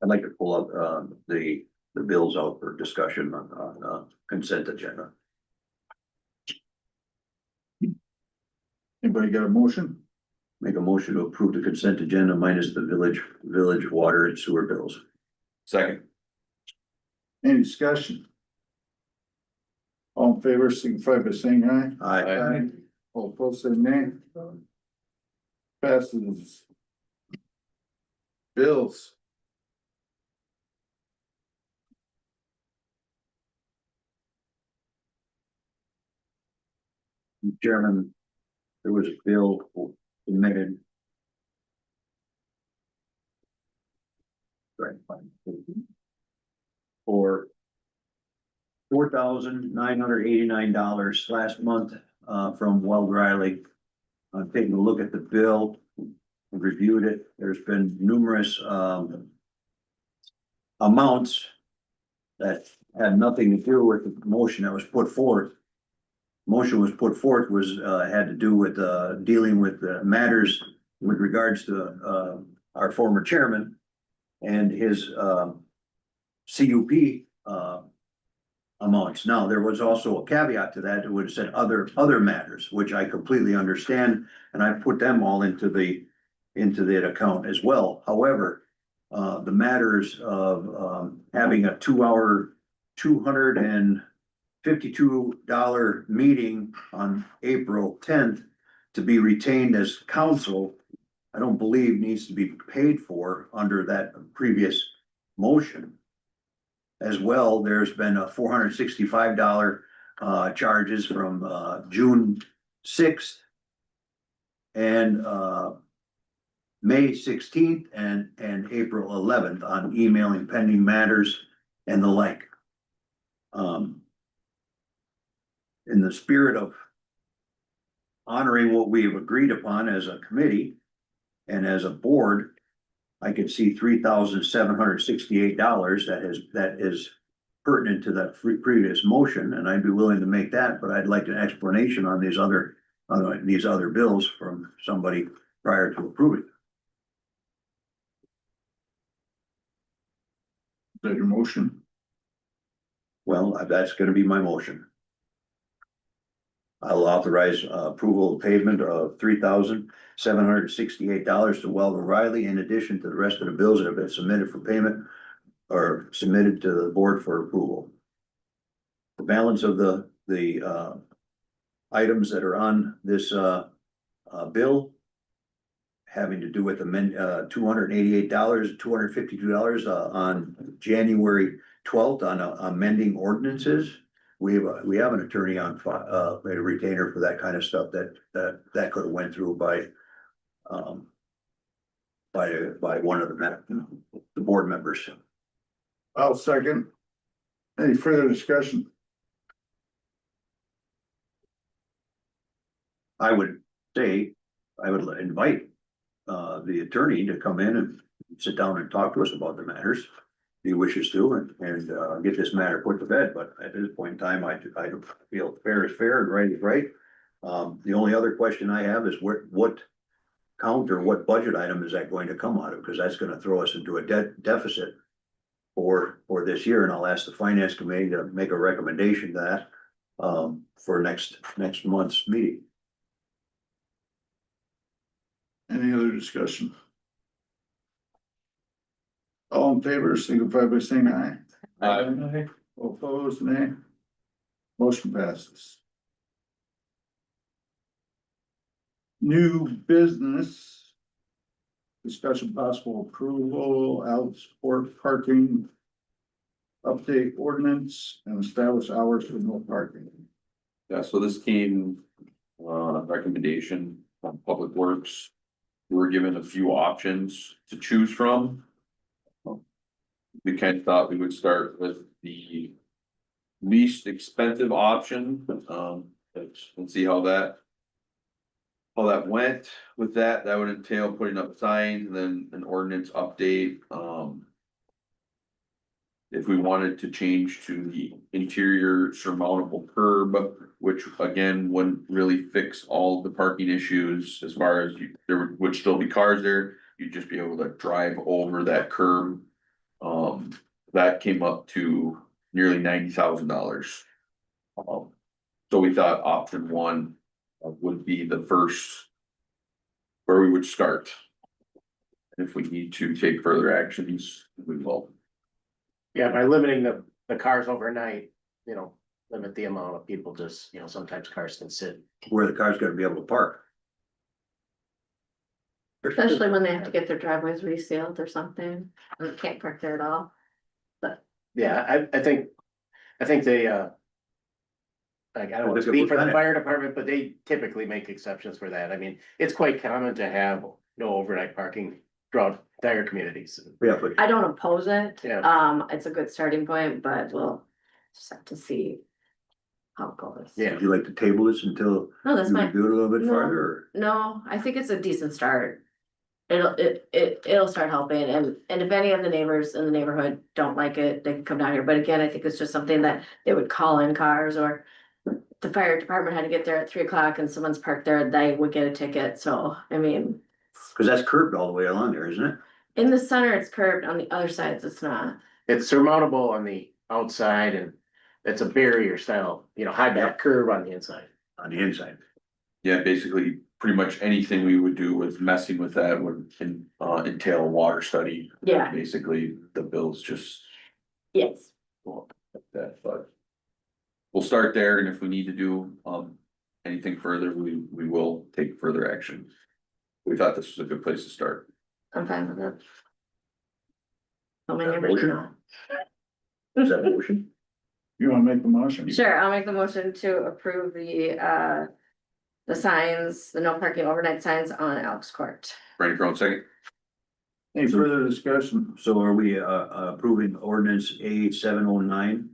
C: I'd like to pull up, the bills out for discussion on, consent agenda.
B: Anybody got a motion?
C: Make a motion to approve the consent agenda minus the village water and sewer bills.
D: Second.
B: Any discussion? All in favor, signify by saying aye.
C: Aye.
B: All opposed, say nay. Passes. Bills.
C: Chairman, there was a bill submitted. Right. For $4,989 last month, from Weld Riley. I'm taking a look at the bill, reviewed it. There's been numerous, amounts that had nothing to do with the motion that was put forth. Motion was put forth was, had to do with, dealing with, matters with regards to, our former chairman and his, CUP, amounts. Now, there was also a caveat to that. It would have said other matters, which I completely understand, and I put them all into that account as well. However, the matters of, having a 2-hour, $252 meeting on April 10th to be retained as counsel, I don't believe needs to be paid for under that previous motion. As well, there's been a $465 charges from June 6th and May 16th and April 11th on emailing pending matters and the like. In the spirit of honoring what we have agreed upon as a committee and as a board, I could see $3,768 that is pertinent to that previous motion, and I'd be willing to make that, but I'd like an explanation on these other bills from somebody prior to approving.
B: Is that your motion?
C: Well, that's gonna be my motion. I'll authorize approval of payment of $3,768 to Weld Riley in addition to the rest of the bills that have been submitted for payment or submitted to the board for approval. The balance of the items that are on this bill having to do with $288, $252 on January 12th on amending ordinances. We have an attorney on a retainer for that kind of stuff that could have went through by one of the board members.
B: I'll second. Any further discussion?
C: I would say, I would invite the attorney to come in and sit down and talk to us about the matters. If he wishes to, and get this matter put to bed, but at this point in time, I feel fair is fair and right is right. The only other question I have is what count or what budget item is that going to come out of? Because that's gonna throw us into a deficit for this year, and I'll ask the finance committee to make a recommendation to that for next month's meeting.
B: Any other discussion? All in favor, signify by saying aye.
D: Aye.
B: All opposed, nay. Motion passes. New business. Discussion possible approval, out sport parking. Update ordinance and establish hours for no parking.
D: Yeah, so this came, recommendation from Public Works. we were given a few options to choose from. We kind of thought we would start with the least expensive option, and see how that. How that went with that would entail putting up signs and then an ordinance update, If we wanted to change to the interior surmountable curb, which again wouldn't really fix all the parking issues as far as there would still be cars there, you'd just be able to drive over that curb. That came up to nearly $90,000. So we thought option one would be the first where we would start. If we need to take further actions, we will.
H: Yeah, by limiting the cars overnight, you know, limit the amount of people, just, you know, sometimes cars can sit.
C: Where the car's gonna be able to park.
A: Especially when they have to get their driveways resealed or something, and they can't park there at all.
H: Yeah, I think they, like, I don't want to speak for the fire department, but they typically make exceptions for that. I mean, it's quite common to have no overnight parking throughout entire communities.
C: Yeah, but
A: I don't oppose it.
H: Yeah.
A: It's a good starting point, but we'll just have to see how it goes.
H: Yeah.
C: would you like to table this until
A: No, that's
C: you
A: fine.
C: review it a little bit
A: No.
C: farther, or?
A: No, I think it's a decent start. It'll start helping, and if any of the neighbors in the neighborhood don't like it, they can come down here, but again, I think it's just something that they would call in cars, or the fire department had to get there at 3 o'clock and someone's parked there, they would get a ticket, so, I mean.
C: Cause that's curved all the way along there, isn't it?
A: In the center, it's curved, on the other sides, it's not.
H: It's surmountable on the outside and it's a barrier style, you know, high back curve on the inside.
C: On the inside.
D: Yeah, basically, pretty much anything we would do with messing with that would entail a water study.
A: Yeah.
D: Basically, the bills just
A: Yes.
D: go up like that, but. We'll start there, and if we need to do anything further, we will take further action. We thought this was a good place to start.
A: I'm fine with it. How many neighbors
C: Motion?
A: know?
C: Is that a motion?
B: You wanna make the motion?
A: Sure, I'll make the motion to approve the signs, the no parking overnight signs on Elks Court.
D: Randy Crone, second.
B: Any further discussion?
C: So are we approving ordinance A 709?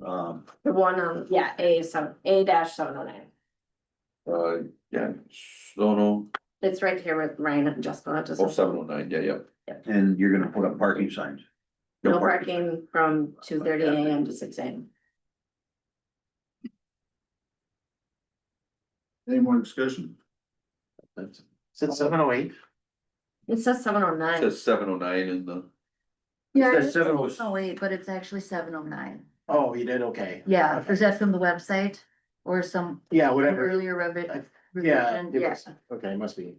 A: The one on, yeah, A-709.
D: Yeah, no,
A: It's right here with Ryan and Jessica. Just
D: 0709, yeah.
C: And you're gonna put up parking signs?
A: no parking from 2:30 AM to 6 AM.
B: Any more discussion?
H: Is it 708?
A: It says
D: It
A: 709.
D: says 709 in the,
C: Yeah. That's 709.
I: Oh, wait, but it's actually 709.
H: Oh, you did, okay.
I: Yeah,
H: Okay.
I: is that from the website or some
H: Yeah, whatever.
I: earlier
H: Yeah,
I: revision?
H: it
A: Yeah.
H: was, okay, must be.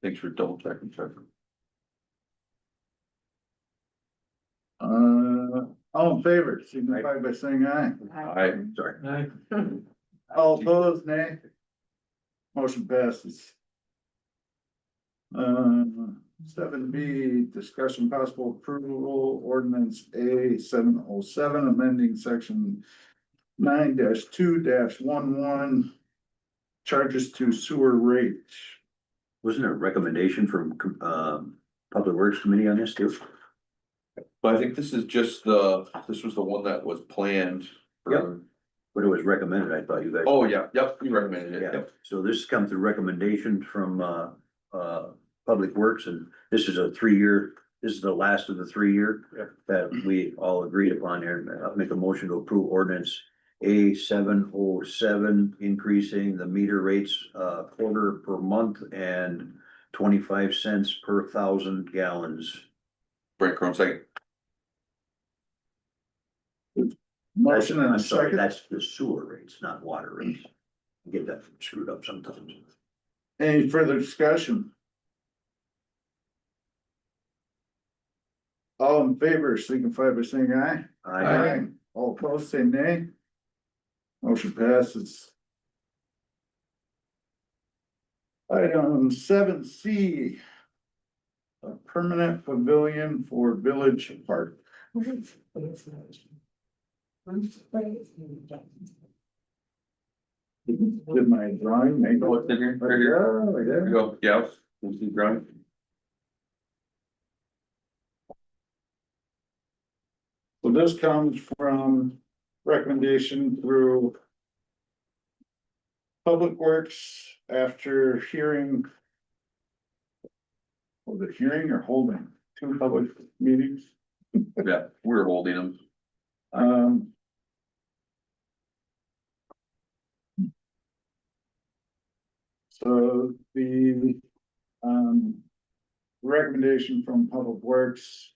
D: thanks for double checking, Trevor.
B: All in favor, signify by saying aye.
D: Aye.
C: Sorry.
E: Aye.
B: All opposed, nay. Motion passes. 7B, discussion possible approval ordinance A 707, amending section 9-2-11. Charges to sewer rate.
C: Wasn't there a recommendation from Public Works Committee on this too?
D: But I think this is just this was the one that was planned. for-
C: But it was recommended, I thought you guys.
D: Oh, yeah, yep, you recommended it,
C: Yeah,
D: yep.
C: so this comes through recommendation from Public Works, and this is a 3-year, this is the last of the 3-year. That we all agreed upon here. I'll make a motion to approve ordinance A 707, increasing the meter rates quarter per month and 25 cents per 1,000 gallons.
D: Brent Crone, second.
B: Motion and a
C: I'm sorry,
B: second.
C: that's the sewer rates, not water rates. I get that screwed up sometimes.
B: Any further discussion? All in favor, signify by saying aye. All opposed, say nay. Motion passes. Item 7C. A permanent pavilion for Village Park. Did my drawing make?
D: Oh, it's in here, right here.
B: Yeah, right
D: There
B: there.
D: we go, yeah, we'll see drawing.
B: So this comes from recommendation through Public Works after hearing. Was it hearing or holding two public meetings?
D: Yeah, we're holding them.
B: Um. So the, recommendation from Public Works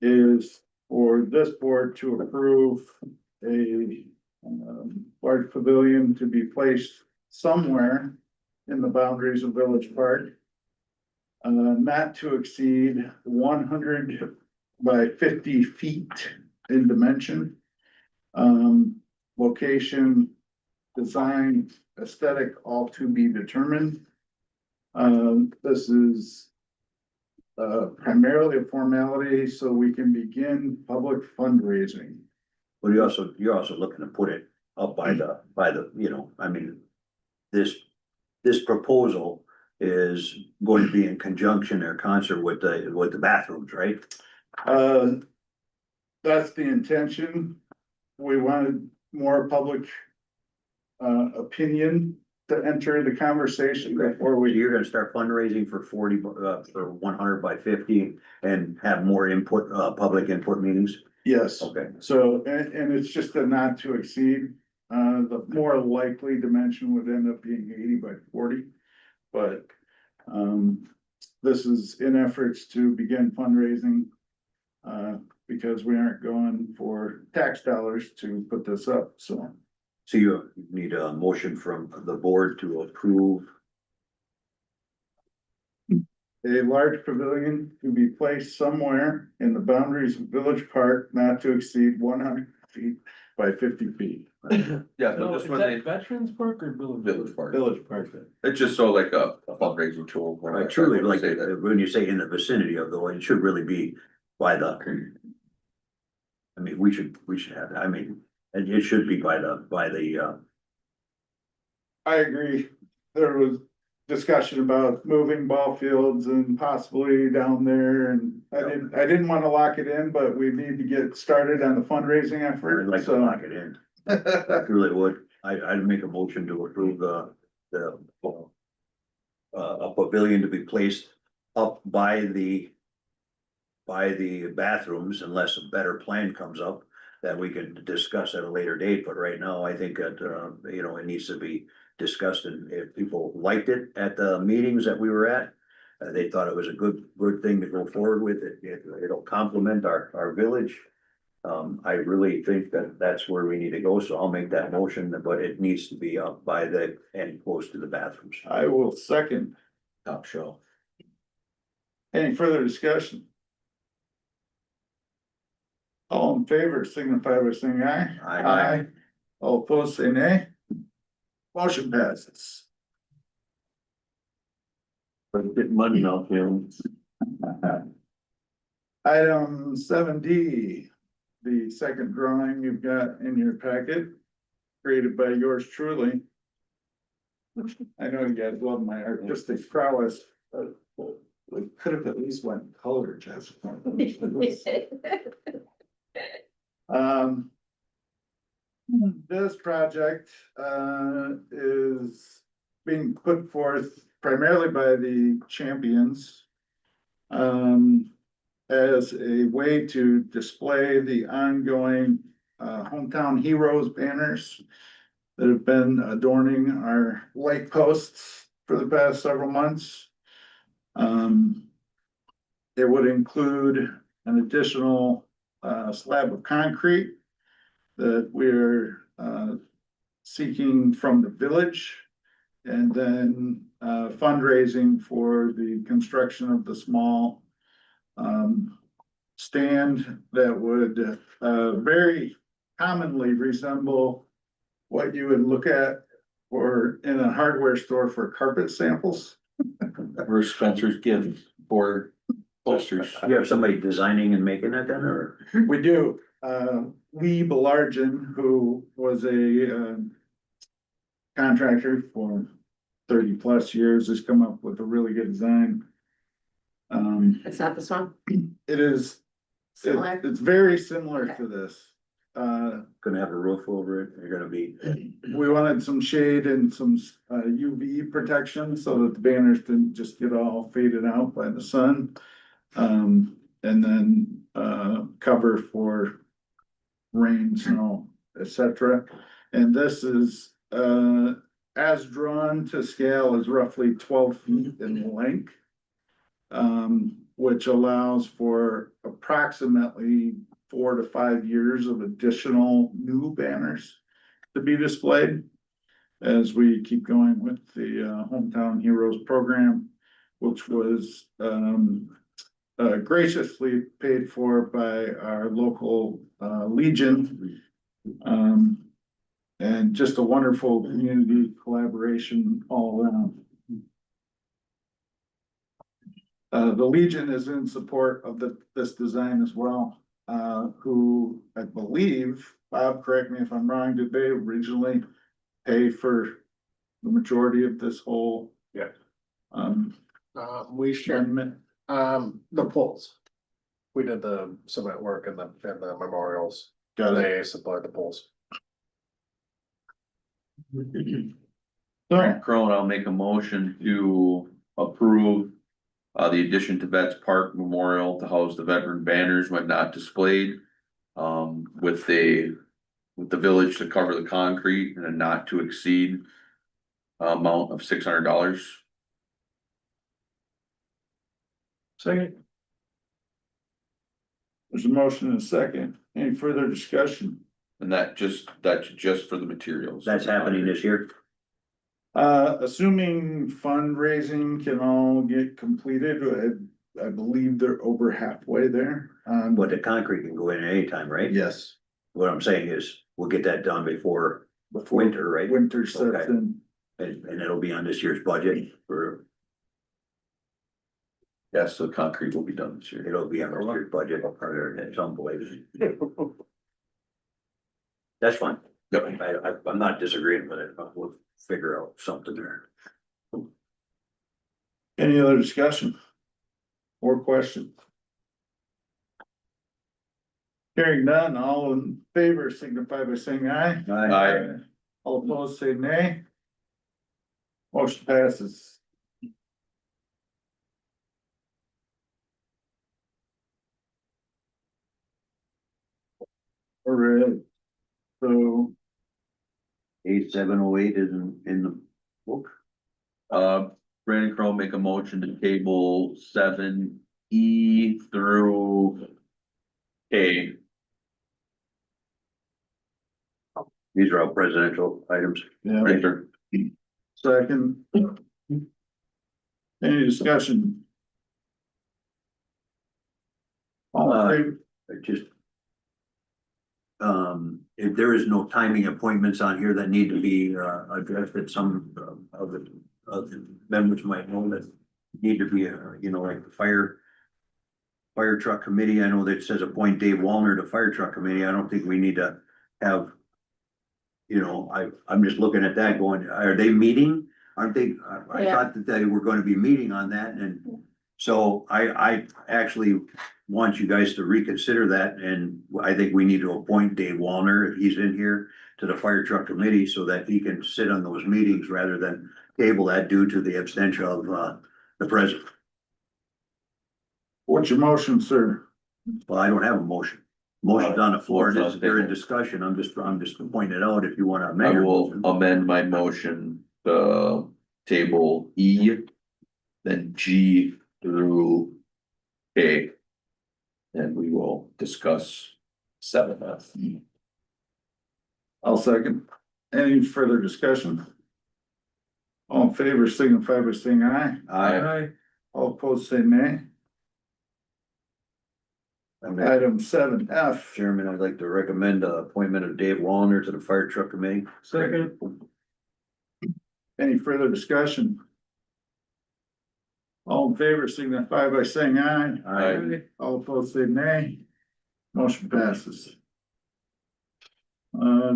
B: is for this board to approve a, large pavilion to be placed somewhere in the boundaries of Village Park. Not to exceed 100 by 50 feet in dimension. Location, design, aesthetic, all to be determined. This is primarily a formality so we can begin public fundraising.
C: Well, you're also looking to put it up by the, you know, I mean, this proposal is going to be in conjunction or concert with the bathrooms, right?
B: That's the intention. We wanted more public opinion to enter the conversation before
C: So
B: we.
C: you're gonna start fundraising for 40, for 100 by 50 and have more input, public input meetings?
B: Yes,
C: Okay.
B: so, and it's just a not to exceed, the more likely dimension would end up being 80 by 40. But, this is in efforts to begin fundraising. Because we aren't going for tax dollars to put this up, so.
C: So you need a motion from the board to approve.
B: A large pavilion to be placed somewhere in the boundaries of Village Park not to exceed 100 feet by 50 feet.
D: Yeah,
E: So
D: so
E: is
D: just when they,
E: that Veterans Park or Village?
D: Village Park,
B: Village Park.
D: it's just so like a fundraising tool. when
C: I truly
D: when I
C: like,
D: say that.
C: when you say in the vicinity of though, it should really be by the. I mean, we should have, I mean, it should be by the,
B: I agree. There was discussion about moving ball fields and possibly down there, and I didn't want to lock it in, but we need to get started on the fundraising effort.
C: I'd like to
B: so-
C: lock it in. I really would. I'd make a motion to approve a pavilion to be placed up by the bathrooms unless a better plan comes up that we can discuss at a later date. But right now, I think that, you know, it needs to be discussed, and if people liked it at the meetings that we were at, they thought it was a good thing to go forward with. It'll complement our village. I really think that that's where we need to go, so I'll make that motion, but it needs to be up by the, and close to the bathrooms.
B: I will second.
C: Top shelf.
B: Any further discussion? All in favor signify by saying aye.
C: Aye.
B: All opposed, say nay. Motion passes.
H: Get money now, Jim.
B: Item 7D, the second drawing you've got in your packet, created by yours truly. I know you guys love my artistic prowess, but we could have at least went color, Jessica. This project, is being put forth primarily by the champions. As a way to display the ongoing, hometown heroes banners. That have been adorning our light posts for the past several months. It would include an additional, slab of concrete that we're seeking from the village. And then fundraising for the construction of the small stand that would very commonly resemble what you would look at or in a hardware store for carpet samples.
D: Or Spencer's gift for posters.
C: You have somebody designing and making that then, or?
B: We do, Lee Belargin, who was a contractor for 30+ years, has come up with a really good design.
A: It's not this one,
B: It is,
A: similar.
B: it's very similar to this.
C: Gonna have a roof over it, you're gonna be,
B: We wanted some shade and some UV protection so that the banners didn't just get all faded out by the sun. And then cover for rain, snow, etc. And this is as drawn to scale is roughly 12 feet in length. Which allows for approximately 4 to 5 years of additional new banners to be displayed. As we keep going with the Hometown Heroes program, which was graciously paid for by our local Legion. And just a wonderful community collaboration all around. The Legion is in support of this design as well, who I believe, Bob, correct me if I'm wrong, did they originally pay for the majority of this whole?
H: Yeah.
B: We should,
H: The poles. We did the cement work and the memorials.
B: got it.
H: They supplied the poles.
B: Alright,
D: Crone, I'll make a motion to approve the addition to Vets Park Memorial to house the veteran banners when not displayed. With the village to cover the concrete and a not to exceed amount of $600.
E: Second.
B: there's a motion and a second. Any further discussion?
D: And that's just for the materials.
C: that's happening this year.
B: Assuming fundraising can all get completed, I believe they're over halfway there.
C: But the concrete can go in anytime, right?
B: Yes,
C: What I'm saying is, we'll get that done before winter, right?
B: winter sets
C: Okay.
B: in.
C: And it'll be on this year's budget for,
D: Yes, so the concrete will be done this year.
C: it'll be on this year's budget or at some place. That's fine.
D: Yep.
C: I'm not disagreeing with it, but we'll figure out something there.
B: Any other discussion? Or questions? Hearing none, all in favor signify by saying aye.
D: Aye.
B: All opposed, say nay. Motion passes. All right, so
C: 8708 is in the book.
D: Brandon Crowe make a motion to table 7E through A.
C: These are all presidential items.
B: yeah,
D: Right there.
B: second. Any discussion? All in favor?
C: Just. If there is no timing appointments on here that need to be addressed, that some of the members might know that need to be, like the fire truck committee. I know that it says appoint Dave Wallner to fire truck committee. I don't think we need to have. I'm just looking at that going, are they meeting? Aren't they? I
A: Yeah.
C: thought that they were going to be meeting on that, and so I actually want you guys to reconsider that, and I think we need to appoint Dave Wallner, if he's in here, to the fire truck committee so that he can sit on those meetings rather than table that due to the abstention of the president.
B: What's your motion, sir?
C: Well, I don't have a motion. Motion's on the floor, and it's, they're in discussion. I'm just pointing it out if you wanna
D: I
C: amend your
D: will
C: motion.
D: amend my motion to table E, then G through A. And we will discuss 7F.
B: I'll second. Any further discussion? All in favor signify by saying aye.
C: I,
B: All opposed, say nay. Item 7F.
C: Chairman, I'd like to recommend the appointment of Dave Wallner to the fire truck committee.
E: Second.
B: Any further discussion? All in favor signify by saying aye.
C: Aye.
B: All opposed, say nay. Motion passes.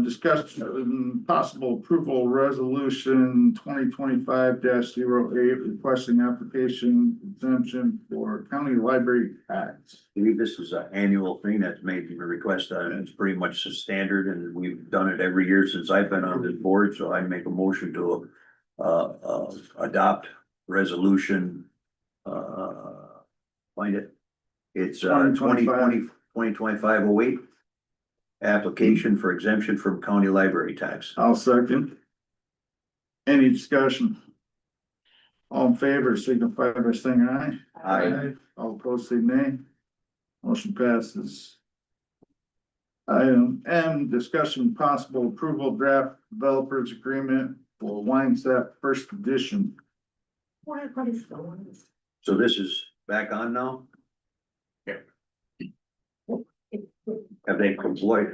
B: Discussion, possible approval resolution 2025-08 requesting application exemption for county library tax.
C: I believe this is an annual thing that's made a request, and it's pretty much the standard, and we've done it every year since I've been on this board, so I make a motion to adopt resolution, find it. It's 2025-08. Application for exemption from county library tax.
B: I'll second. Any discussion? All in favor, signify by saying aye.
C: Aye.
B: All opposed, say nay. Motion passes. Item M, discussion possible approval draft developers agreement for Winesap first edition.
C: So this is back on now?
H: Yeah.
C: Have they complied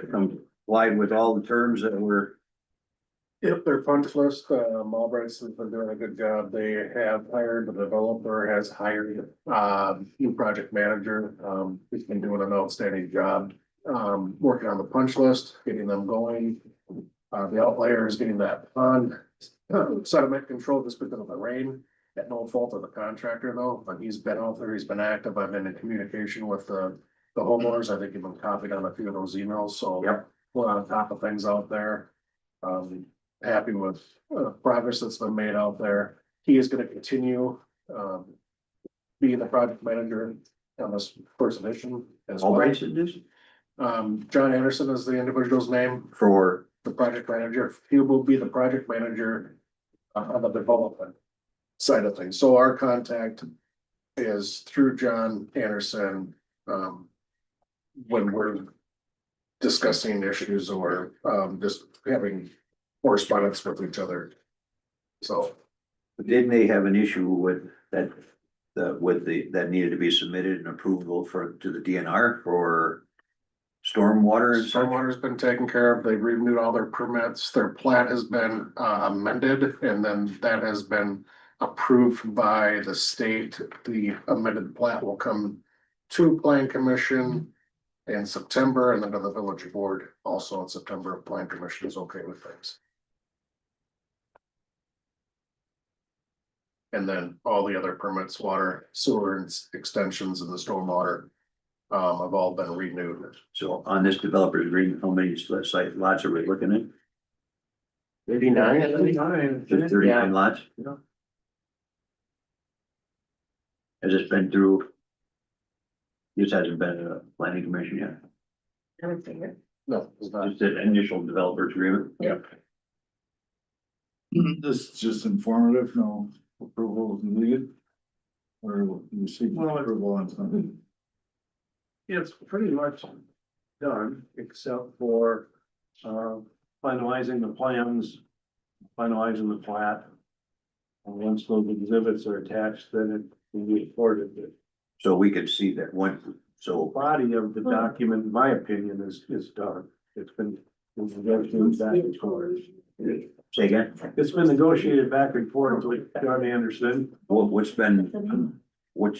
C: with all the terms that were,
J: Yep, their punch list, Albright's has been doing a good job. They have hired, the developer has hired, new project manager. He's been doing an outstanding job, working on the punch list, getting them going. The outlier is getting that pond sediment control just because of the rain. At no fault of the contractor though, but he's been out there, he's been active. I've been in communication with the homeowners. I think you've been copied on a few of those emails, so.
C: Yep.
J: We're on top of things out there. Happy with progress that's been made out there. He is gonna continue being the project manager on this first edition as well.
C: Albright's edition?
J: John Anderson is the individual's name,
C: For,
J: the project manager. He will be the project manager on the development side of things. So our contact is through John Anderson when we're discussing issues or just having correspondence with each other. So
C: didn't they have an issue with that, that needed to be submitted and approval to the DNR for stormwater and such?
J: stormwater's been taken care of. They've renewed all their permits. Their plat has been amended and then that has been approved by the state. The amended plat will come to plan commission in September and then to the village board also in September if plan commission is okay with things. And then all the other permits, water, sewer and extensions and the stormwater have all been renewed.
C: So on this developer's agreement, how many site lots are we looking at?
H: 39.
C: Just 39 lots?
E: Yeah.
C: Has this been through? This hasn't been a planning commission yet,
J: No, it's not.
C: just an initial developer's agreement?
J: Yep.
B: This is just informative, no approval is needed. Or you seek approval on something.
E: It's pretty much done, except for, finalizing the plans, finalizing the plat. And once those exhibits are attached, then it will be recorded.
C: So we could see that one,
E: The
C: so
E: body of the document, in my opinion, is done. It's been negotiated back and forth.
C: say again,
E: It's been negotiated back and forth with John Anderson.
C: what's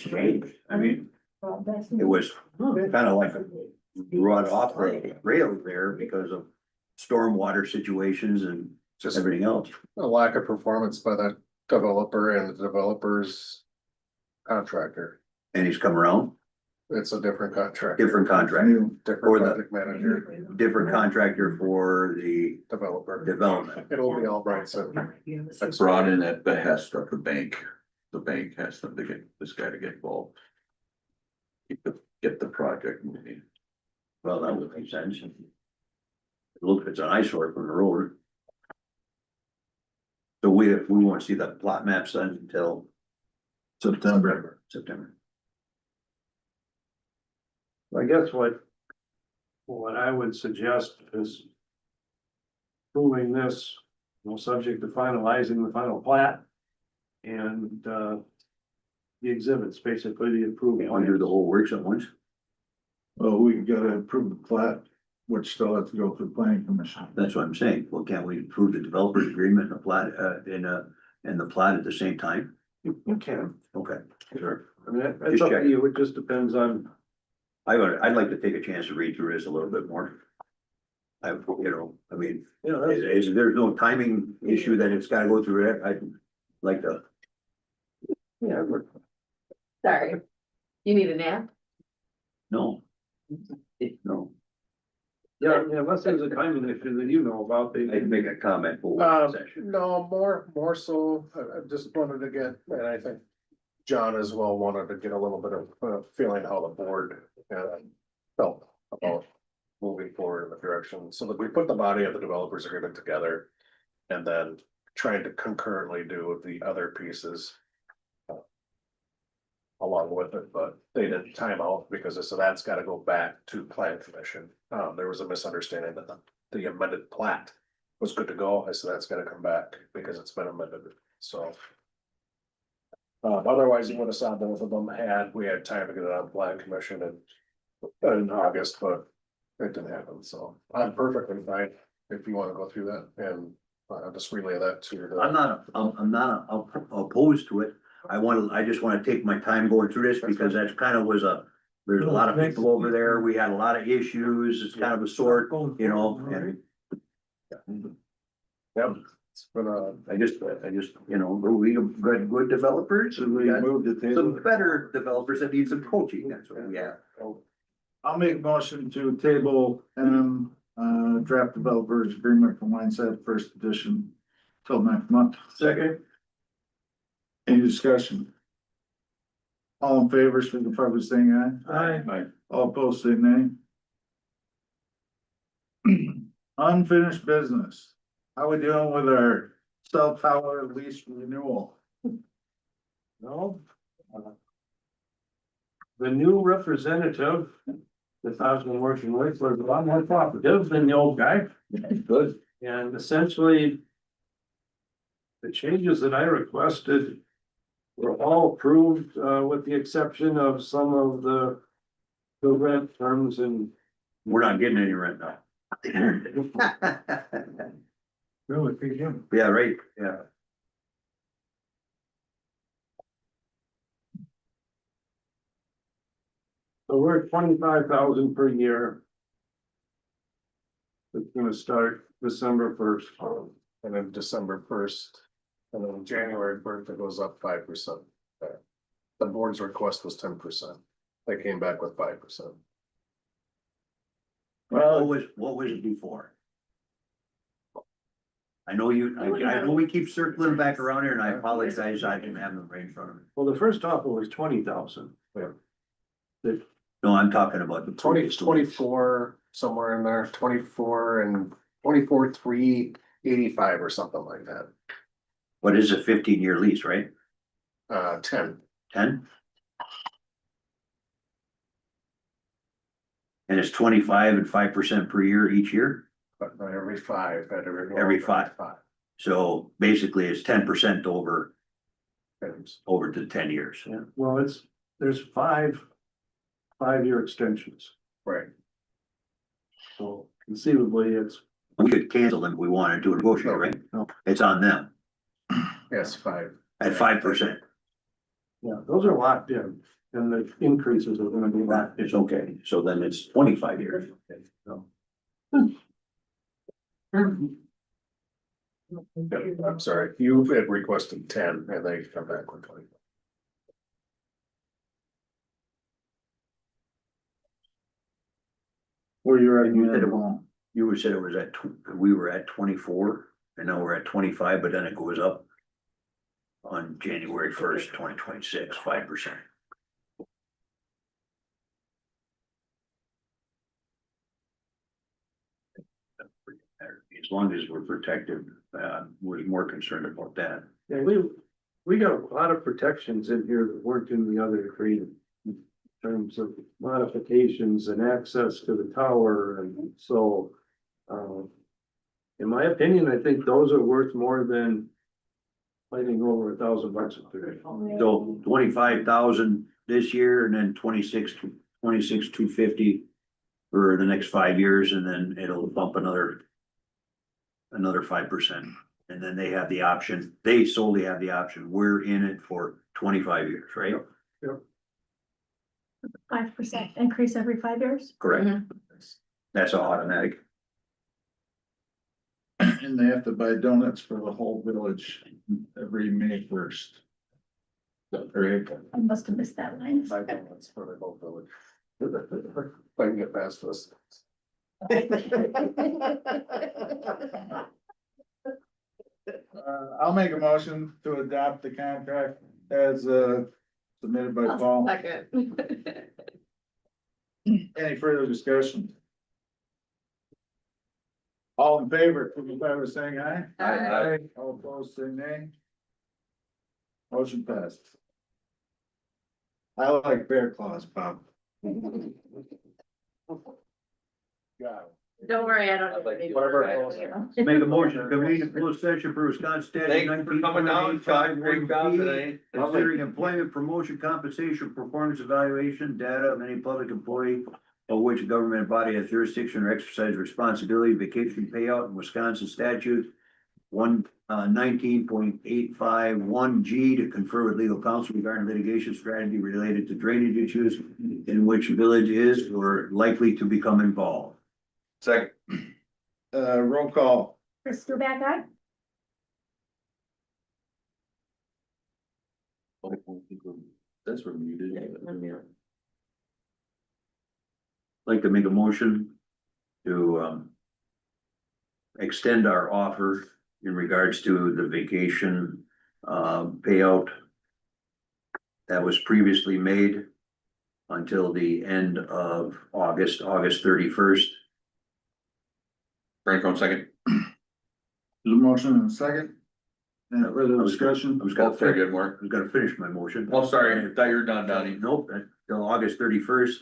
C: changed? I mean, it was kind of like brought off the rail there because of stormwater situations and
J: Just
C: everything else.
J: a lack of performance by the developer and the developer's contractor.
C: And he's come around,
J: It's a different contract.
C: different contract, or
J: Different
C: the-
J: project manager,
C: different contractor for the
J: developer.
C: development.
J: It'll be all right, so.
D: That's brought in at behest of the bank. The bank has them to get this guy to get involved. Get the project moving.
C: Well, that would make sense. Look, it's an eyesore from the road. So we won't see the plot maps then until
B: September.
C: September.
E: I guess what I would suggest is proving this, subject to finalizing the final plat. And, the exhibits, basically the approved
C: Can't we do the
E: plans.
C: whole works at once?
B: Well, we gotta approve the plat, which still has to go through planning commission.
C: That's what I'm saying. Well, can't we approve the developer's agreement and the plat, and the plat at the same time?
E: You can,
C: Okay, sure.
E: I mean, it's
C: Just
E: up to
C: checking.
E: you, it just depends on,
C: I'd like to take a chance to read through this a little bit more. I mean,
E: Yeah, that's,
C: there's no timing issue that it's gotta go through it, I'd like to,
E: yeah,
A: Sorry. You need a nap?
C: no. No,
E: yeah, unless there's a timing issue that you know about, they.
C: I'd make a comment for work session.
J: No, more so, I just wanted to get, and I think John as well wanted to get a little bit of feeling how the board felt about moving forward in the direction, so that we put the body of the developers agreement together. And then trying to concurrently do the other pieces. Along with it, but they didn't time out because so that's gotta go back to plan commission. There was a misunderstanding that the amended plat was good to go. I said that's gotta come back because it's been amended, so. Otherwise, you would have saw both of them we had time to get it on plan commission in August, but it didn't happen, so I'm perfectly fine if you wanna go through that and just relay that to your.
C: I'm not opposed to it. I just wanna take my time going through this because that's kind of there's a lot of people over there. We had a lot of issues. It's kind of a sort, you know, and.
J: Yep, it's been
C: I just, you know, we got good developers and we got
B: Move the table.
C: some better developers that need some coaching. That's what we have.
B: I'll make a motion to table draft developers agreement for Mindset first edition till next month.
E: Second.
B: Any discussion? All in favor, signify by saying aye.
E: Aye.
B: All opposed, say nay. Unfinished business. How we doing with our cell tower lease renewal?
E: No. The new representative that I've been working with was a lot more cooperative than the old guy.
C: Good.
E: And essentially. The changes that I requested. Were all approved, with the exception of some of the rent terms and.
C: We're not getting any rent now.
E: Really, big him.
C: Yeah, right, yeah.
E: So we're at 25,000 per year. It's gonna start December 1st.
J: And then December 1st, and then January 1st, it goes up 5%. The board's request was 10%. They came back with 5%.
C: What was it before? I know I know we keep circling back around here and I apologize, I didn't have them right in front of me.
E: Well, the first offer was 20,000.
J: Yeah.
C: No, I'm talking about the.
J: 24, somewhere in there, 24 and 24, 385 or something like that.
C: What is a 15-year lease, right?
J: 10.
C: 10? And it's 25 and 5% per year each year?
J: But not every 5, at
C: Every five. So basically it's 10% over to 10 years.
E: Yeah, well, there's 5-year extensions,
J: Right.
E: so conceivably it's.
C: We could cancel them if we wanted to negotiate, right?
E: No.
C: It's on them
J: Yes, 5.
C: at 5%.
E: Yeah, those are locked in, and the increases are gonna be locked in.
C: It's okay. So then it's 25 years.
E: So.
J: I'm sorry, you had requested 10 and they come back with 20.
B: Where you're at,
C: You said you said it was we were at 24 and now we're at 25, but then it goes up on January 1st, 2026, 5%. As long as we're protected, was more concerned about that.
E: Yeah, we got a lot of protections in here that weren't in the other agreement. In terms of modifications and access to the tower, and so. In my opinion, I think those are worth more than. Fighting over $1,000 a day.
C: So 25,000 this year and then 250 for the next 5 years, and then it'll bump another 5%. And then they have the option, they solely have the option, we're in it for 25 years, right?
G: 5% increase every 5 years?
C: Correct. That's automatic.
B: And they have to buy donuts for the whole village every May 1st. Or April.
I: I must have missed that line.
J: My donuts for the whole village. If I can get past this.
B: I'll make a motion to adopt the contract as submitted by Paul.
A: Second.
B: Any further discussion? All in favor, signify by saying aye.
A: Aye.
B: All opposed, say nay. Motion passed. I like bear claws, Bob.
J: Yeah.
A: Don't worry, I don't.
J: Whatever.
C: Make a motion, convene a closed session for Wisconsin statute.
D: Thank you for coming down, Chuck, great job
C: 19.85,
D: today.
C: Considering employment, promotion, compensation, performance evaluation, data of any public employee of which a government body has jurisdiction or exercise responsibility, vacation payout in Wisconsin statute 19.851G to confer with legal counsel regarding litigation strategy related to drainage issues in which village is or likely to become involved.
D: Second.
B: Roll call.
I: Chris Stewart, aye?
D: That's where you did.
C: Like to make a motion to extend our offer in regards to the vacation payout that was previously made until the end of August 31st.
D: Frank, on second.
B: There's a motion and a second. And further discussion.
C: I was gonna
D: Very
C: finish,
D: good, Mark.
C: I was gonna finish my motion.
D: Oh, sorry, I thought you were done, Donnie.
C: Nope, until August 31st.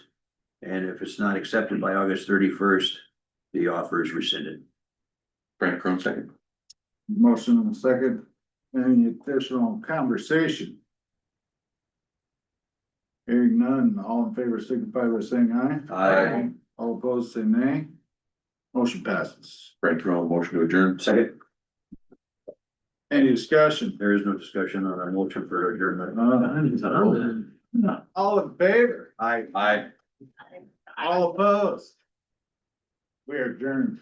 C: And if it's not accepted by August 31st, the offer is rescinded.
D: Frank, on second.
B: Motion and a second. Any additional conversation? Hearing none, all in favor signify by saying aye.
D: Aye.
B: All opposed, say nay. Motion passes.
D: Frank, on motion to adjourn.
C: Second,
B: Any discussion?
C: there is no discussion on our motion for adjournment.
B: All in favor?
D: Aye.
B: All opposed? We are adjourned.